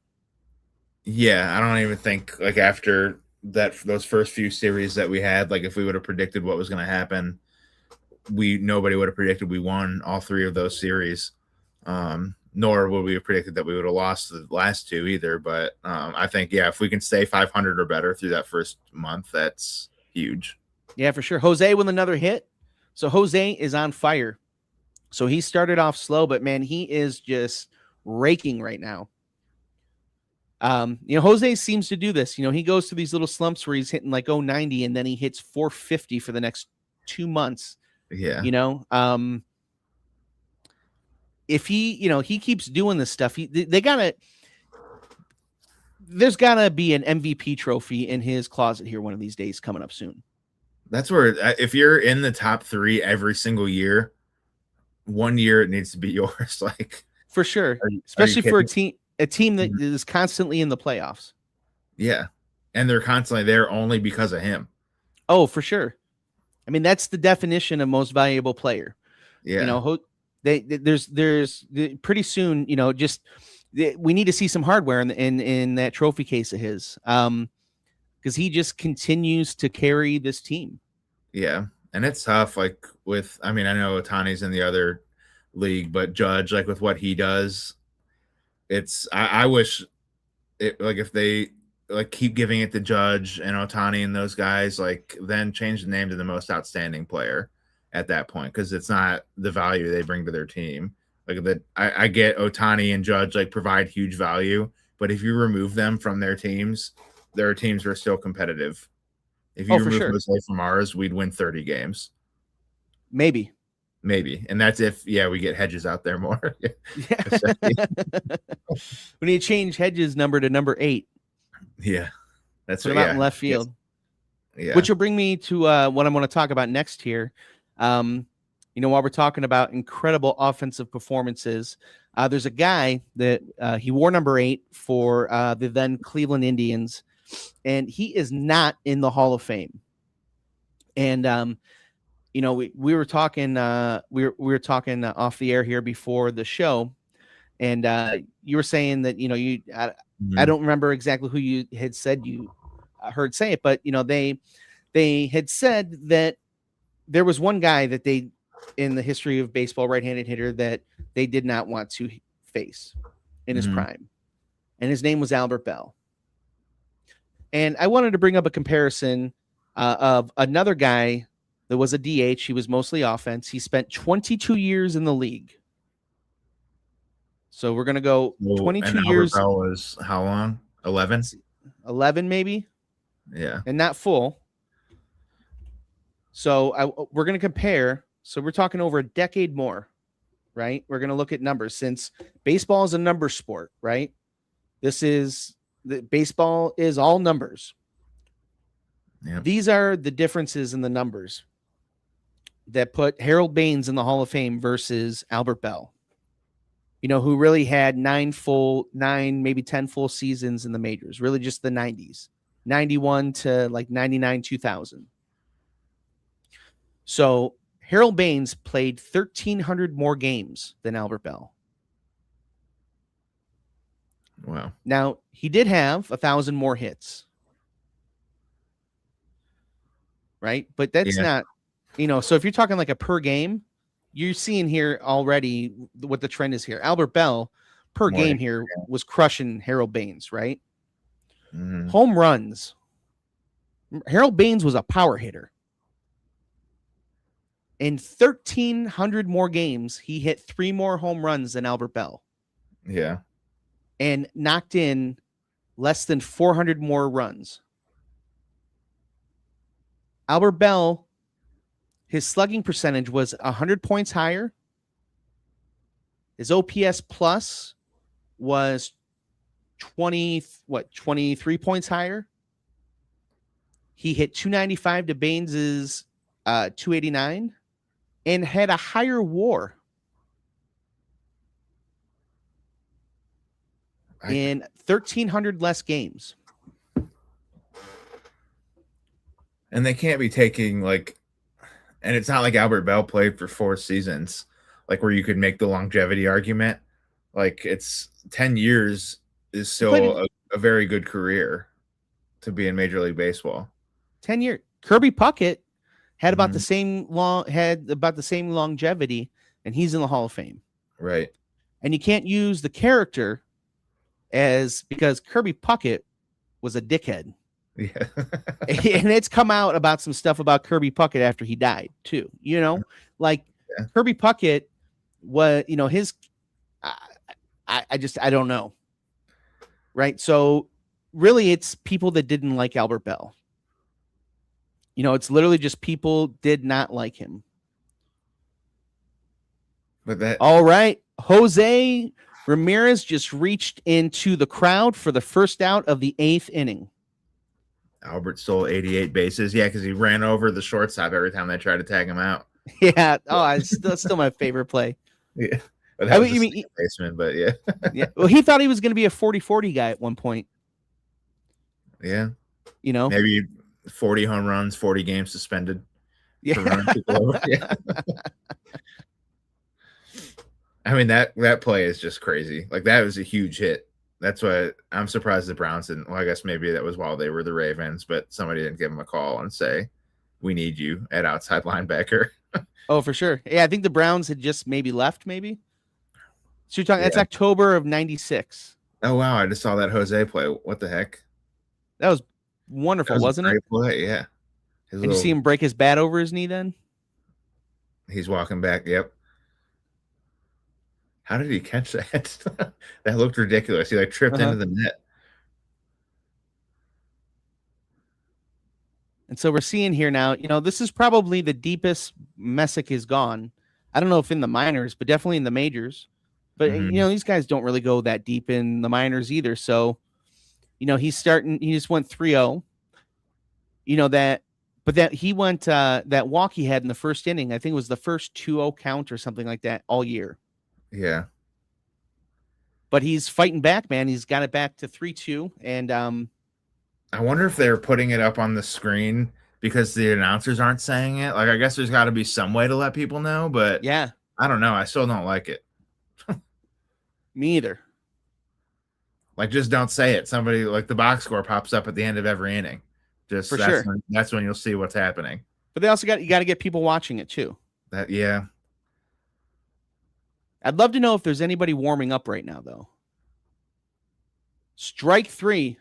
Yeah. I don't even think like after those first few series that we had, like if we would have predicted what was going to happen, nobody would have predicted we won all 3 of those series, nor would we have predicted that we would have lost the last 2 either. But I think, if we can stay 500 or better through that first month, that's huge. Yeah,
for sure. Jose with another hit. So Jose is on fire. So he started off slow, but man, he is just raking right now. Jose seems to do this. He goes through these little slumps where he's hitting like 090, and then he hits 450 for the next 2 months.
Yeah.
If he keeps doing this stuff, there's gotta be an MVP trophy in his closet here one of these days coming up soon.
That's where, if you're in the top 3 every single year, one year it needs to be yours. Like,
for sure, especially for a team that is constantly in the playoffs.
Yeah, and they're constantly there only because of him.
Oh, for sure. I mean, that's the definition of most valuable player.
Yeah.
There's pretty soon, just we need to see some hardware in that trophy case of his, because he just continues to carry this team.
Yeah, and it's tough. Like I know Otani's in the other league, but Judge, like with what he does, I wish it, like if they like keep giving it to Judge and Otani and those guys, like then change the name to the most outstanding player at that point, because it's not the value they bring to their team. Like that, I get Otani and Judge like provide huge value, but if you remove them from their teams are still competitive. If you remove Jose from ours, we'd win 30 games.
Maybe.
And that's if we get Hedges out there more.
We need to change Hedges' number to number 8.
Yeah, that's
what out in left field.
Yeah,
which will bring me to what I'm going to talk about next here. While we're talking about incredible offensive performances, there's a guy that he wore number 8 for the then Cleveland Indians, and he is not in the Hall of Fame. And we were talking we were talking off the air here before the show, and you were saying that I don't remember exactly who you had said you heard say it, but they had said that there was one guy that they, in the history of baseball, right-handed hitter, that they did not want to face in his prime, and his name was Albert Bell. And I wanted to bring up a comparison of another guy that was a DH. He was mostly offense. He spent 22 years in the league. So we're going to go 22 years.
Albert Bell was how long? 11?
11 maybe?
Yeah.
And not full. So we're going to compare. So we're talking over a decade more, right? We're going to look at numbers, since baseball is a number sport, right? Baseball is all numbers.
Yep.
These are the differences in the numbers that put Harold Baines in the Hall of Fame versus Albert Bell, who really had 9, maybe 10 full seasons in the majors, really just the 90s, 91 to like 99, 2000. So Harold Baines played 1,300 more games than Albert Bell.
Wow.
Now, he did have 1,000 more hits, right? But that's not, so if you're talking like a per game, you're seeing here already what the trend is here. Albert Bell per game here was crushing Harold Baines, right?
Mm-hmm.
Home runs. Harold Baines was a power hitter. In 1,300 more games, he hit 3 more home runs than Albert Bell.
Yeah.
And knocked in less than 400 more runs. Albert Bell, his slugging percentage was 100 points higher. His OPS plus was 23 points higher. He hit 295 to Baines's 289 and had a higher WAR. In 1,300 less games.
And they can't be taking and it's not like Albert Bell played for 4 seasons, like where you could make the longevity argument. Like it's 10 years is still a very good career to be in Major League Baseball.
10 years. Kirby Puckett had about the same longevity, and he's in the Hall of Fame.
Right.
And you can't use the character because Kirby Puckett was a dickhead.
Yeah.
And it's come out about some stuff about Kirby Puckett after he died too. Kirby Puckett was, his, I don't know. Right. So really it's people that didn't like Albert Bell. It's literally just people did not like him.
But
all right. Jose Ramirez just reached into the crowd for the first out of the 8th inning.
Albert stole 88 bases. Yeah, because he ran over the shortstop every time they tried to tag him out.
Yeah. Oh, that's still my favorite play.
Yeah. But that was baseman, but yeah.
Yeah. Well, he thought he was going to be a 40-40 guy at one point.
Yeah. Maybe 40 home runs, 40 games suspended.
Yeah.
For running people over. Yeah. I mean, that play is just crazy. Like, that was a huge hit. That's why I'm surprised the Browns didn't. Well, I guess maybe that was while they were the Ravens, but somebody didn't give them a call and say, "We need you at outside linebacker."
Oh, for sure. Yeah, I think the Browns had just maybe left. Maybe. So you're talking.
Yeah.
That's October of '96.
Oh wow, I just saw that Jose play. What the heck?
That was
That
wonderful,
was a
wasn't it?
great play. Yeah, his
And you see
little
him break his bat over his knee. Then
he's walking back. Yep. How did he catch that? That looked ridiculous. He like tripped into the net.
And so we're seeing here now. This is probably the deepest Messick has gone. I don't know if in the minors, but definitely in the majors. But these guys don't really go that deep in the minors either. So, he's starting. He just went 3-0. But that he went that walk he had in the first inning. I think it was the first 2-0 count or something like that all year.
Yeah.
But he's fighting back, man. He's got it back to 3-2, and
I wonder if they're putting it up on the screen because the announcers aren't saying it. Like, I guess there's got to be some way to let people know, but
yeah,
I don't know. I still don't like it.
me either.
Like, just don't say it. Somebody like the box score pops up at the end of every inning. Just
For sure.
That's when you'll see what's happening.
But they also you got to get people watching it too.
Yeah.
I'd love to know if there's anybody warming up right now, though. Strike 3.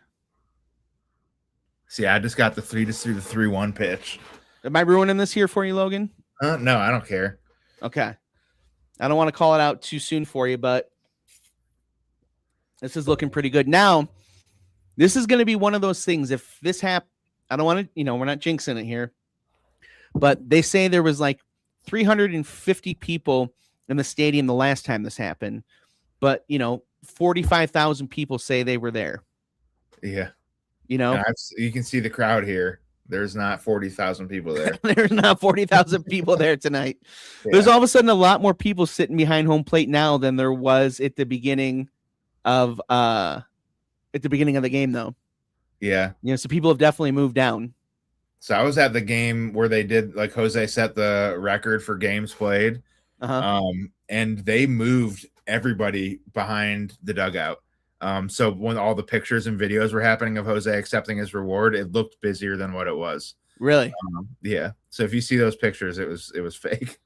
See, I just got the 3-1 pitch.
Am I ruining this here for you, Logan?
No, I don't care.
Okay. I don't want to call it out too soon for you, but this is looking pretty good. Now, this is going to be one of those things. If this happens, I don't want to, we're not jinxing it here, but they say there was like 350 people in the stadium the last time this happened, but 45,000 people say they were there.
Yeah.
You
can see the crowd here. There's not 40,000 people there.
There's not 40,000 people there tonight. Yeah. There's all of a sudden a lot more people sitting behind home plate now than there was at the beginning of the game, though.
Yeah.
So people have definitely moved down.
So I was at the game where they did, like, Jose set the record for games played. And they moved everybody behind the dugout. So when all the pictures and videos were happening of Jose accepting his reward, it looked busier than what it was.
Really?
Yeah. So if you see those pictures, it was fake.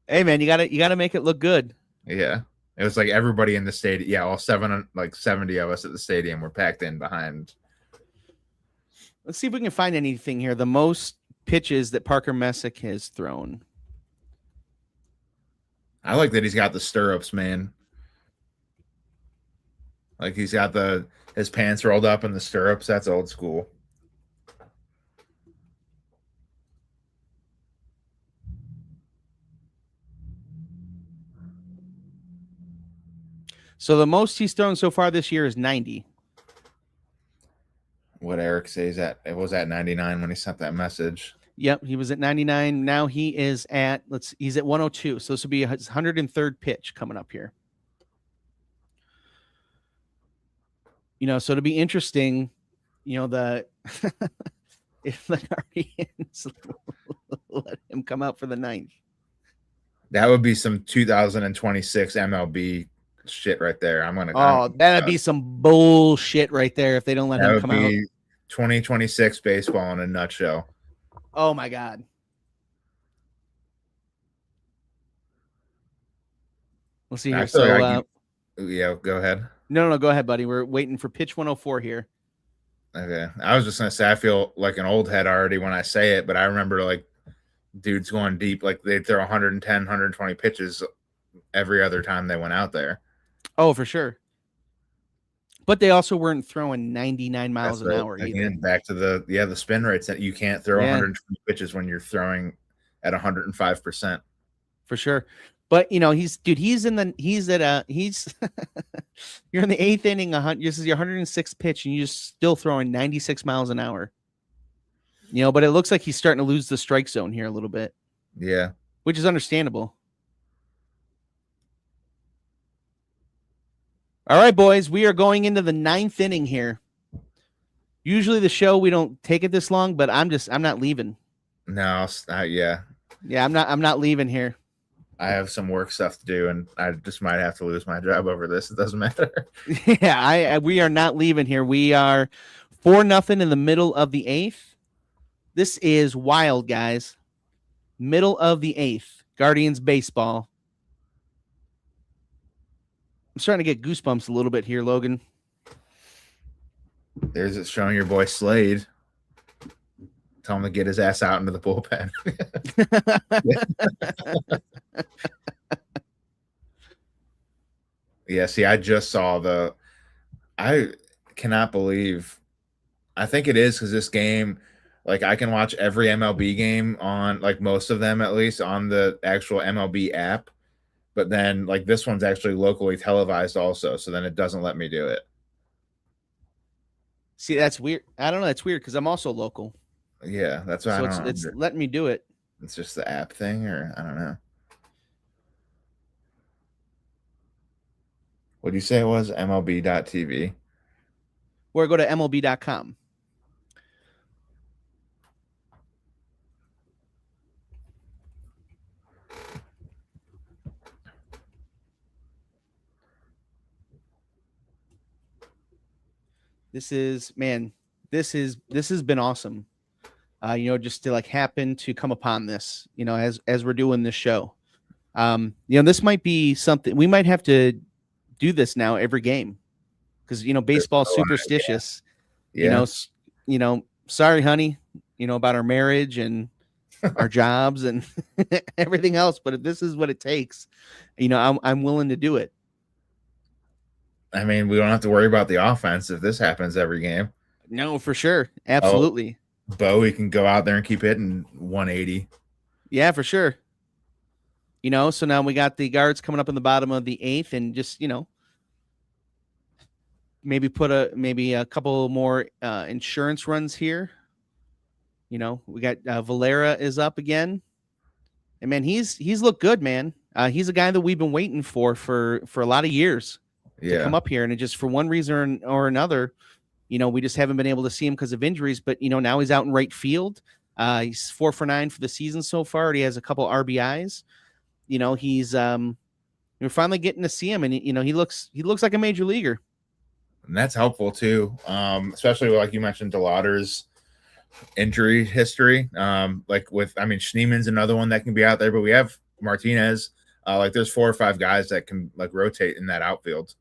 Hey man, you gotta make it look good.
Yeah. It was like everybody in the stadium. Yeah, all 70 of us at the stadium were packed in behind.
Let's see if we can find anything here. The most pitches that Parker Messick has thrown.
I like that he's got the stirrups, man. Like, he's got his pants rolled up in the stirrups. That's old school.
So the most he's thrown so far this year is 90.
What Eric says it was at 99 when he sent that message.
Yep, he was at 99. Now he is at he's at 102. So this will be his 103rd pitch coming up here. So it'll be interesting, if the Guardians let him come out for the 9th.
That would be some 2026 MLB shit right there.
That'd be some bullshit right there if they don't let him come out.
2026 baseball in a nutshell.
Oh my God. We'll see here. So
yeah, go ahead.
No, go ahead, buddy. We're waiting for pitch 104 here.
Okay. I was just gonna say I feel like an old head already when I say it, but I remember like dudes going deep, like they'd throw 110, 120 pitches every other time they went out there.
Oh, for sure. But they also weren't throwing 99 miles an hour
again,
either.
Back to the spin rates that you can't throw 120 pitches when you're throwing at 105%.
For sure. But you're in the 8th inning. This is your 106th pitch, and you're still throwing 96 miles an hour. But it looks like he's starting to lose the strike zone here a little bit.
Yeah,
which is understandable. All right, boys, we are going into the 9th inning here. Usually the show, we don't take it this long, but I'm not leaving.
No, yeah.
Yeah, I'm not leaving here.
I have some work stuff to do, and I just might have to lose my job over this. It doesn't matter.
Yeah, we are not leaving here. We are 4-0 in the middle of the 8th. This is wild, guys. Middle of the 8th. Guardians baseball. I'm starting to get goosebumps a little bit here, Logan.
There's it showing your boy Slade. Tell him to get his ass out into the bullpen. Yeah, see, I just saw I cannot believe. I think it is because this game, like, I can watch every MLB game on, like, most of them at least on the actual MLB app. But then, like, this one's actually locally televised also. So then it doesn't let me do it.
See, that's weird. I don't know. That's weird because I'm also local.
Yeah, that's what
So
I don't
it's
under-
letting me do it.
It's just the app thing, or I don't know. What do you say it was? MLB.TV.
Or go to MLB.com. This has been awesome. Just to like happen to come upon this, as we're doing this show. This might be something we might have to do this now every game because baseball's superstitious.
Yeah.
Sorry, honey, about our marriage and our jobs and everything else. But if this is what it takes, I'm willing to do it.
I mean, we don't have to worry about the offense if this happens every game.
No, for sure. Absolutely.
Bowie can go out there and keep hitting 180.
Yeah, for sure. So now we got the guards coming up in the bottom of the 8th and just, maybe put a couple more insurance runs here. We got Valera is up again. And man, he's looked good, man. He's a guy that we've been waiting for a lot of years to come up here. And it just for one reason or another, we just haven't been able to see him because of injuries. But now he's out in right field. He's 4 for 9 for the season so far. He has a couple RBIs. He's we're finally getting to see him, and he looks like a major leaguer.
And that's helpful too, especially like you mentioned, DeLauder's injury history. Schneeman's another one that can be out there, but we have Martinez. There's 4 or 5 guys that can like rotate in that outfield.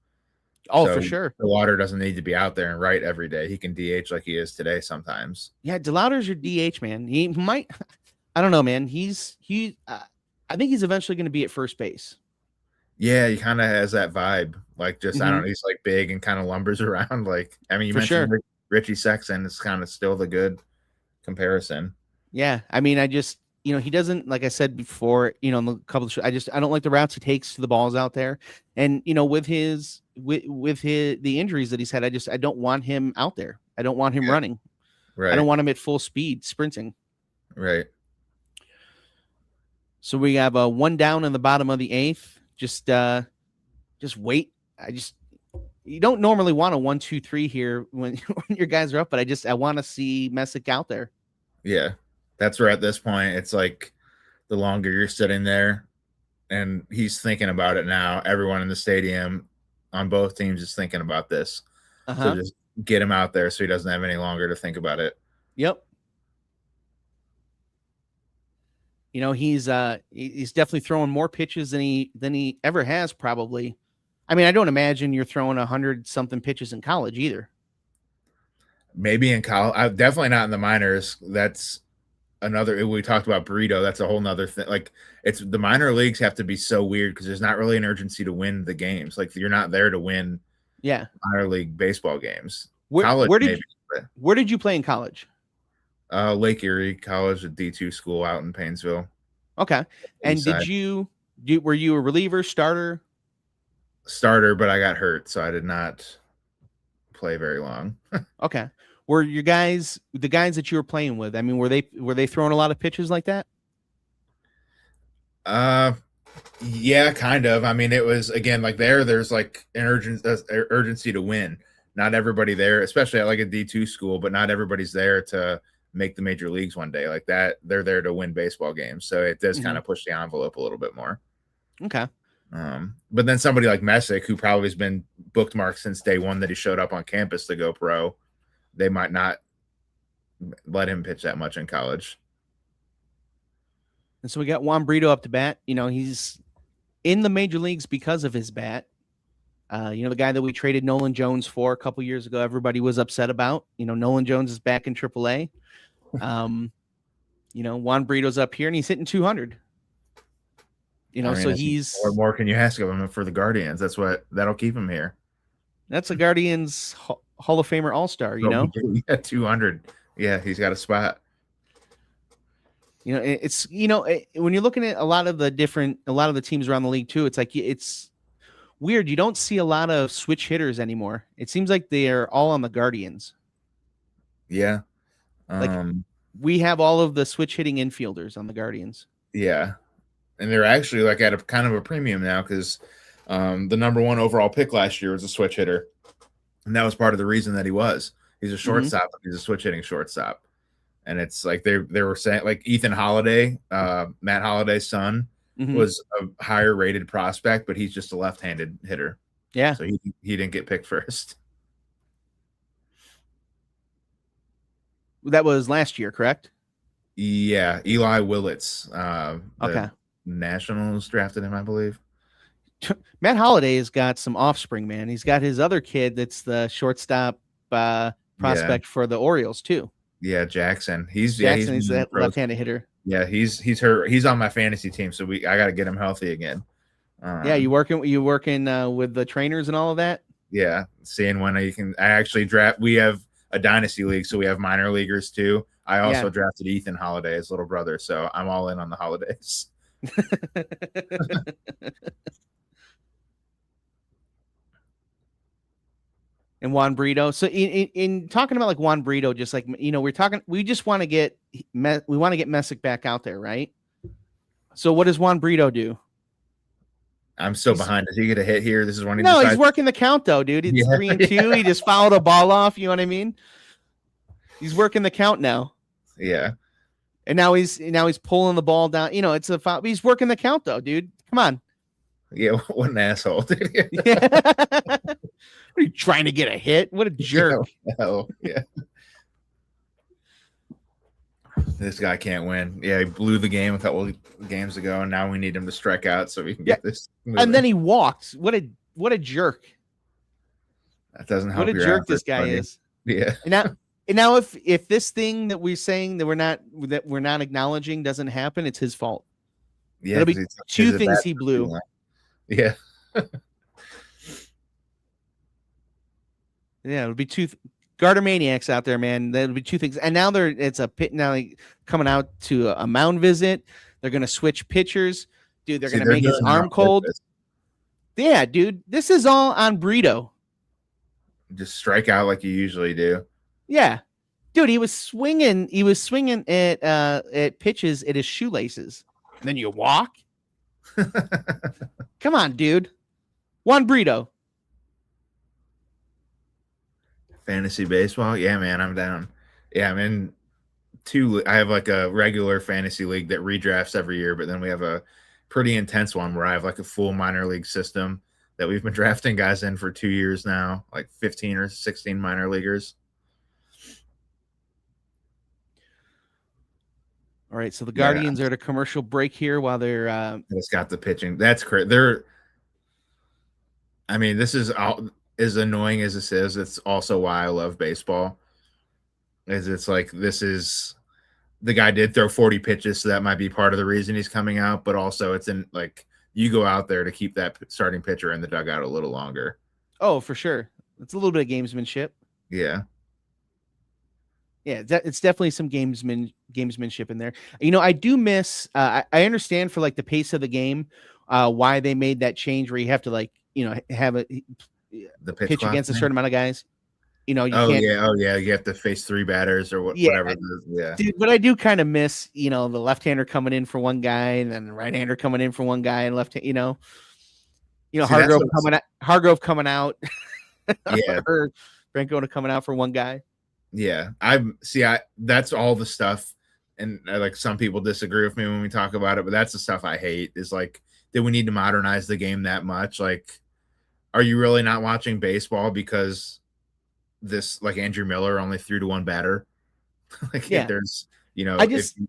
Oh, so for sure.
DeLauder doesn't need to be out there and right every day. He can DH like he is today sometimes.
Yeah, DeLauder's your DH, man. He might. I don't know, man. I think he's eventually going to be at first base.
Yeah, he kind of has that vibe. Like, just, I don't know, he's like big and kind of lumbers around. Like, I mean, you mentioned Richie Sexton is kind of still the good comparison.
Yeah. I mean, I just, he doesn't, like I said before, in the couple of shows, I don't like the routes he takes to the balls out there. And, with the injuries that he's had, I don't want him out there. I don't want him running.
Right.
I don't want him at full speed sprinting.
Right.
So we have a 1 down in the bottom of the 8th. Just wait. You don't normally want a 1, 2, 3 here when your guys are up, but I want to see Messick out there.
Yeah. That's where at this point, it's like the longer you're sitting there and he's thinking about it now, everyone in the stadium on both teams is thinking about this. So just get him out there so he doesn't have any longer to think about it.
Yep. He's definitely throwing more pitches than he ever has probably. I mean, I don't imagine you're throwing 100-something pitches in college either.
Maybe in college, definitely not in the minors. That's another. We talked about Brito. That's a whole nother thing. Like, it's the minor leagues have to be so weird because there's not really an urgency to win the games. Like, you're not there to win.
Yeah,
minor league baseball games.
Where did you play in college?
Lake Erie College, a D2 school out in Painesville.
Okay. And were you a reliever, starter?
Starter, but I got hurt, so I did not play very long.
Okay. Were your guys, the guys that you were playing with, I mean, were they throwing a lot of pitches like that?
Yeah, kind of. I mean, it was, again, like there's like an urgency to win. Not everybody there, especially at like a D2 school, but not everybody's there to make the major leagues one day like that. They're there to win baseball games. So it does kind of push the envelope a little bit more.
Okay.
But then somebody like Messick, who probably has been bookmarked since day one that he showed up on campus to go pro, they might not let him pitch that much in college.
And so we got Juan Brito up to bat. He's in the major leagues because of his bat. The guy that we traded Nolan Jones for a couple years ago, everybody was upset about. Nolan Jones is back in AAA. Juan Brito's up here and he's hitting 200. So he's
what more can you ask of him for the Guardians? That'll keep him here.
That's a Guardians Hall of Famer All-Star,
Yeah, 200. Yeah, he's got a spot.
It's when you're looking at a lot of the teams around the league too, it's like it's weird. You don't see a lot of switch hitters anymore. It seems like they're all on the Guardians.
Yeah.
We have all of the switch hitting infielders on the Guardians.
Yeah. And they're actually like at a kind of a premium now because the number one overall pick last year was a switch hitter. And that was part of the reason that he was. He's a shortstop. He's a switch hitting shortstop. And it's like they were saying, like Ethan Holiday, Matt Holiday's son, was a higher rated prospect, but he's just a left-handed hitter.
Yeah.
So he didn't get picked first.
That was last year, correct?
Yeah. Eli Willits.
Okay.
Nationals drafted him, I believe.
Matt Holliday has got some offspring, man. He's got his other kid that's the shortstop prospect for the Orioles too.
Yeah, Jackson. He's
that left-handed hitter.
Yeah, he's hurt. He's on my fantasy team, so I got to get him healthy again.
Yeah, you working with the trainers and all of that?
Yeah, seeing when I actually draft. We have a dynasty league, so we have minor leaguers too. I also drafted Ethan Holiday, his little brother, so I'm all in on the Holidays.
And Juan Brito. So in talking about like Juan Brito, just like we just want to get Messick back out there, right? So what does Juan Brito do?
I'm still behind. Does he get a hit here? This is when
he's working the count though, dude. It's 3-2. He just fouled a ball off. You know what I mean? He's working the count now.
Yeah.
And now he's pulling the ball down. It's a foul. He's working the count though, dude. Come on.
Yeah, what an asshole.
Yeah. Are you trying to get a hit? What a jerk.
Yeah. This guy can't win. Yeah, he blew the game a couple of games ago, and now we need him to strike out so we can get this moving.
And then he walked. What a jerk.
That doesn't help.
What a jerk this guy is.
Yeah.
And now if this thing that we're saying that we're not acknowledging doesn't happen, it's his fault.
Yeah.
It'll be two things he blew.
Yeah.
Yeah, it'll be two Guardsmaniacs out there, man. That'll be two things. And now it's a pit now coming out to a mound visit. They're gonna switch pitchers. Dude, they're gonna make his arm cold. Yeah, dude. This is all on Brito.
Just strike out like you usually do.
Yeah. Dude, he was swinging at pitches at his shoelaces. And then you walk. Come on, dude. Juan Brito.
Fantasy baseball? Yeah, man, I'm down. Yeah, I'm in I have like a regular fantasy league that redrafts every year, but then we have a pretty intense one where I have like a full minor league system that we've been drafting guys in for 2 years now, like 15 or 16 minor leaguers.
All right, so the Guardians are at a commercial break here while they're
it's got the pitching. That's great. This is as annoying as this is. It's also why I love baseball. It's like the guy did throw 40 pitches, so that might be part of the reason he's coming out, but also it's in like you go out there to keep that starting pitcher in the dugout a little longer. Oh,
for sure. It's a little bit of gamesmanship.
Yeah.
Yeah, it's definitely some gamesmanship in there. I do miss. I understand for like the pace of the game, why they made that change where you have to like have the pitch against a certain amount of guys. You can't.
Yeah. You have to face 3 batters or whatever. Yeah,
dude. But I do kind of miss the left-hander coming in for one guy and then the right-hander coming in for one guy and left. Hargrove coming out.
Yeah,
or Francona coming out for one guy.
Yeah, that's all the stuff, and like some people disagree with me when we talk about it, but that's the stuff I hate is like did we need to modernize the game that much? Like, are you really not watching baseball because this like Andrew Miller only threw to one batter? Like
Yeah.
there's
I
if
just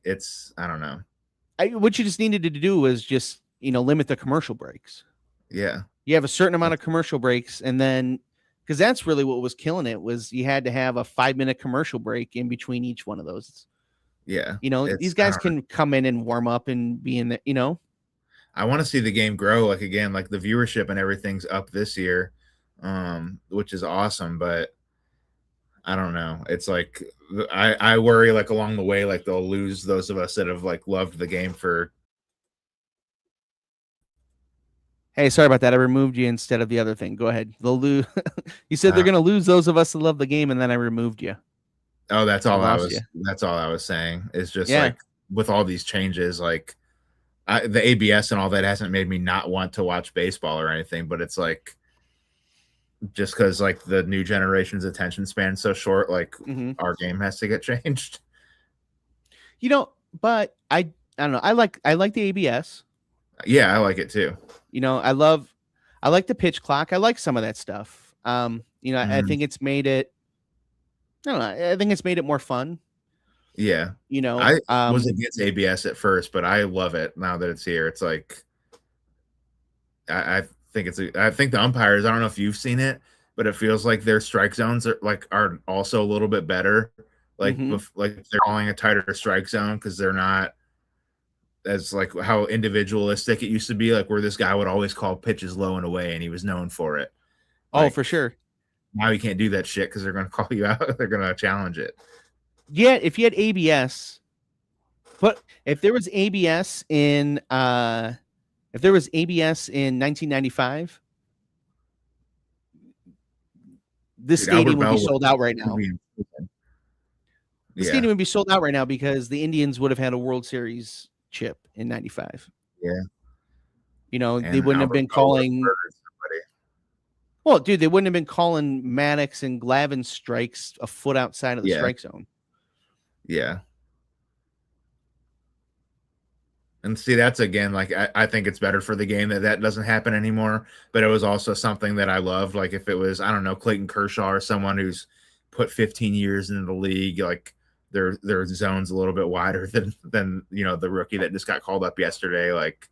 it's I don't know.
what you just needed to do was just, limit the commercial breaks.
Yeah.
You have a certain amount of commercial breaks, and then because that's really what was killing it was you had to have a 5-minute commercial break in between each one of those.
Yeah.
These
It's I
guys
don't know.
can come in and warm up and be in the.
I want to see the game grow like again, like the viewership and everything's up this year, which is awesome, but I don't know. It's like I worry like along the way, like they'll lose those of us that have like loved the game for.
Hey, sorry about that. I removed you instead of the other thing. Go ahead. They'll lose. You said they're
Uh,
going to lose those of us that love the game, and then I removed you.
oh,
I lost you.
that's all I was saying. It's just
Yeah.
like with all these changes, like the ABS and all that hasn't made me not want to watch baseball or anything, but it's like just because like the new generation's attention span's so short, like
Mm-hmm.
our game has to get changed.
But I don't know. I like the ABS.
Yeah, I like it too.
I like the pitch clock. I like some of that stuff. I
Mhm.
think it's made it. I don't know. I think it's made it more fun.
Yeah,
You know,
I was against ABS at first, but I love it now that it's here. It's like I think I think the umpires. I don't know if you've seen it, but it feels like their strike zones are also a little bit better. Like
mhm.
like they're calling a tighter strike zone because they're not as like how individualistic it used to be. Like where this guy would always call pitches low and away, and he was known for it.
Oh,
Like
for sure.
now you can't do that shit because they're going to call you out. They're going to challenge it.
Yeah, if you had ABS, but if there was ABS in 1995, this
Dude, Albert
stadium would be
Bell
sold out right now. The
Yeah,
stadium would be sold out right now because the Indians would have had a World Series chip in 95.
yeah.
They
And
wouldn't have
Albert
been
Bell would have
calling.
murdered somebody.
Well, dude, they wouldn't have been calling Maddox and Glavine strikes a foot outside of the
Yeah,
strike zone.
yeah. And see, that's again, like I think it's better for the game that doesn't happen anymore. But it was also something that I loved. Like if it was, I don't know, Clayton Kershaw or someone who's put 15 years into the league, like their zone's a little bit wider than the rookie that just got called up yesterday. Like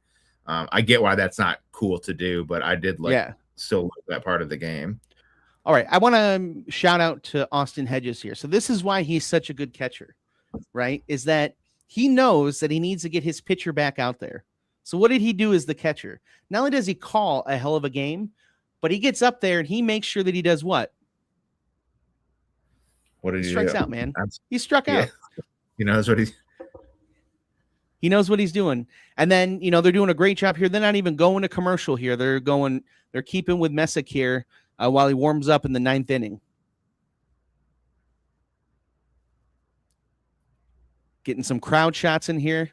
I get why that's not cool to do, but I did like
Yeah.
still love that part of the game.
All right. I want to shout out to Austin Hedges here. So this is why he's such a good catcher, right? Is that he knows that he needs to get his pitcher back out there. So what did he do as the catcher? Not only does he call a hell of a game, but he gets up there and he makes sure that he does what?
What did
He
you
strikes
do?
out, man. He struck
Yeah,
out.
he knows what he's.
He knows what he's doing. And then, they're doing a great job here. They're not even going to commercial here. They're keeping with Messick here while he warms up in the 9th inning. Getting some crowd shots in here.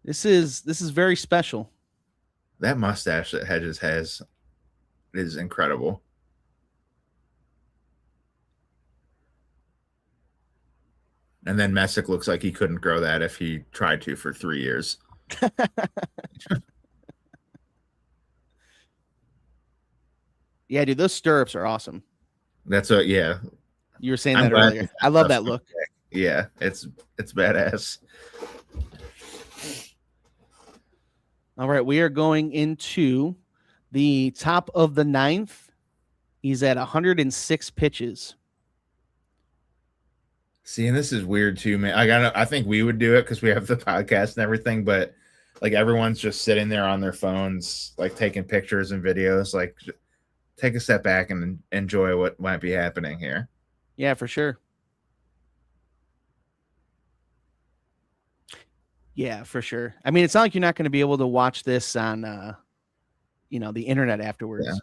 This is very special.
That mustache that Hedges has is incredible. And then Messick looks like he couldn't grow that if he tried to for 3 years.
Yeah, dude, those stirrups are awesome.
That's what, yeah.
You were saying
I'm
that
glad
earlier. I love that look.
Yeah, it's badass.
All right, we are going into the top of the 9th. He's at 106 pitches.
See, and this is weird too, man. I think we would do it because we have the podcast and everything, but like everyone's just sitting there on their phones, like taking pictures and videos. Like, take a step back and enjoy what might be happening here.
Yeah, for sure. Yeah, for sure. I mean, it's not like you're not going to be able to watch this on, the internet afterwards.
Yeah.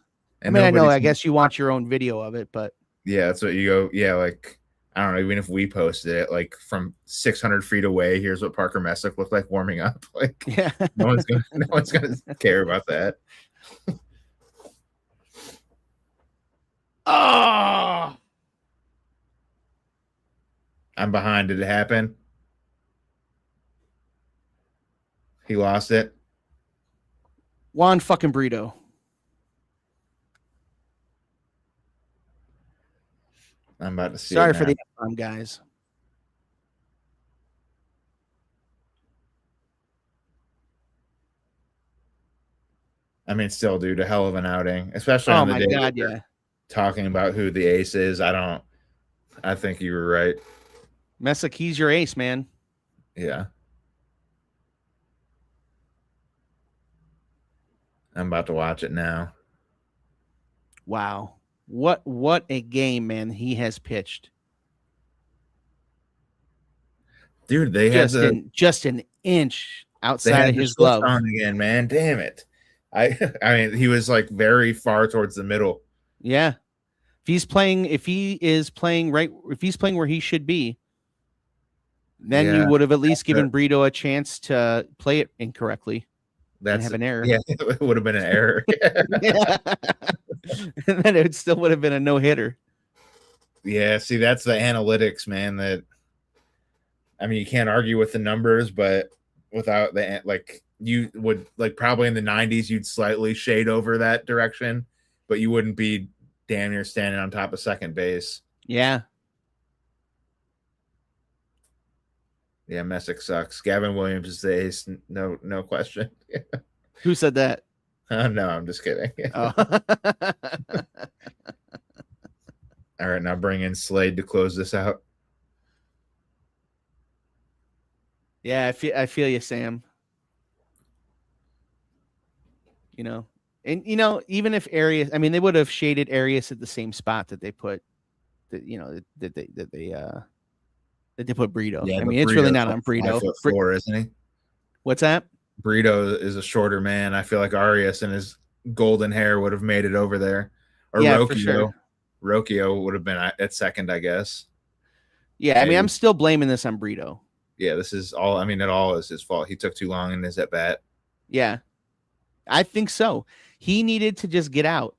I mean, I know, I guess you watch your own video of it, but
yeah, that's what you go. Yeah, like I don't know. Even if we posted it, like from 600 feet away, here's what Parker Messick looked like warming up. Like,
yeah,
no one's gonna care about that.
oh,
I'm behind. Did it happen? He lost it.
Juan fucking Brito.
I'm about to see
Sorry
it
for
now.
the guys.
I mean, still, dude, a hell of an outing, especially
Oh
on the
my
day
God,
that we're
yeah.
talking about who the ace is. I think you were right.
Messick, he's your ace, man.
Yeah. I'm about to watch it now.
Wow. What a game, man, he has pitched.
Dude, they had
Just an inch outside of
the
his
shift
glove.
on again, man. Damn it. I mean, he was like very far towards the middle.
Yeah. If he's playing where he should be, then
Yeah.
you would have at least given Brito a chance to play it incorrectly and have an error.
Yeah, it would have been an error.
And then it still would have been a no-hitter.
Yeah, see, that's the analytics, man. That, I mean, you can't argue with the numbers, but without the, like, you would, like, probably in the 90s, you'd slightly shade over that direction, but you wouldn't be damn near standing on top of second base.
Yeah.
Yeah, Messick sucks. Gavin Williams is the ace. No question.
Who said that?
No, I'm just kidding.
Oh.
All right, now bring in Slade to close this out.
Yeah, I feel you, Sam. You know, and even if Arias, I mean, they would have shaded Arias at the same spot that they put that they put Brito.
Yeah,
I mean, it's really not on Brito.
5'4", isn't he?
What's that?
Brito is a shorter man. I feel like Arias and his golden hair would have made it over there. Or
Yeah,
Rocchio.
for sure.
Rocchio would have been at second, I guess.
Yeah, I mean, I'm still blaming this on Brito.
Yeah, this is all. I mean, it all is his fault. He took too long in his at bat.
Yeah, I think so. He needed to just get out.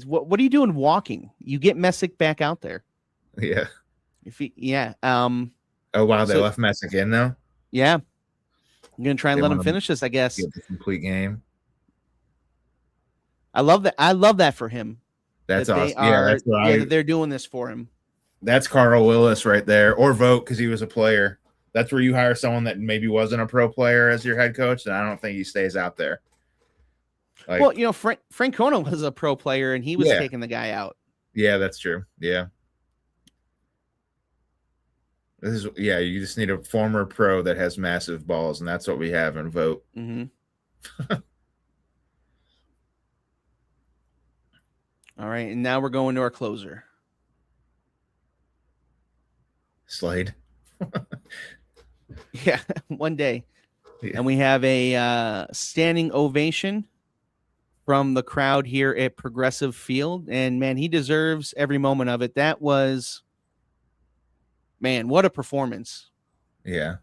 What are you doing walking? You get Messick back out there.
Yeah.
Oh
wow, they left Messick in though.
Yeah, I'm gonna try and let him finish this, I guess.
Get the complete game.
I love that. I love that for him.
That's
that
awesome.
That they're doing this for him.
That's Carl Willis right there, or Vogt because he was a player. That's where you hire someone that maybe wasn't a pro player as your head coach, and I don't think he stays out there.
Like, well, Francona was a pro player, and he was taking the guy out.
Yeah, that's true. Yeah. You just need a former pro that has massive balls, and that's what we have in Vogt.
Mm-hmm. All right, and now we're going to our closer.
Slade.
Yeah, one day. Yeah. And we have a standing ovation from the crowd here at Progressive Field. And, man, he deserves every moment of it. That was, man, what a performance.
Yeah.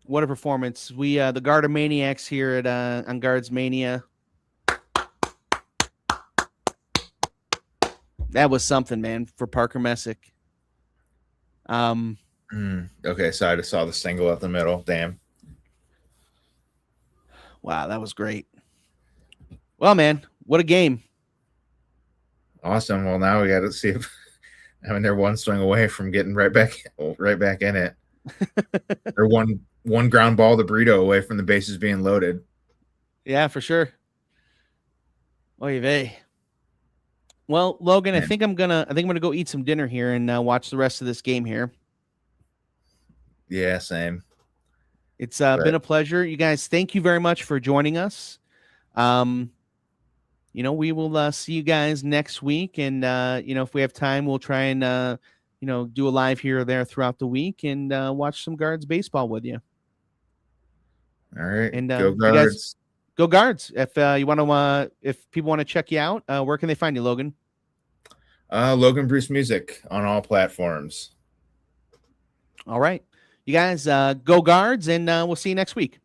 What a performance. We, the Guardsmaniacs here at on Guardsmania. That was something, man, for Parker Messick.
Okay, so I just saw the single up the middle. Damn.
Wow, that was great. Well, man, what a game.
Awesome. Well, now we got to see if they're one swing away from getting right back in it. Or one ground ball to Brito away from the bases being loaded.
Yeah, for sure. Oy vey. Well, Logan, man. I think I'm gonna go eat some dinner here and watch the rest of this game here.
Yeah, same.
It's been a pleasure. You guys, thank you very much for joining us. We will see you guys next week. And, if we have time, we'll try and, do a live here or there throughout the week and watch some Guards baseball with you.
All right.
And
go Guards.
Go Guards. If you want to, if people want to check you out, where can they find you, Logan?
Logan Bruce Music on all platforms.
All right. You guys go Guards, and we'll see you next week.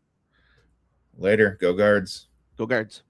Later. Go Guards.
Go Guards.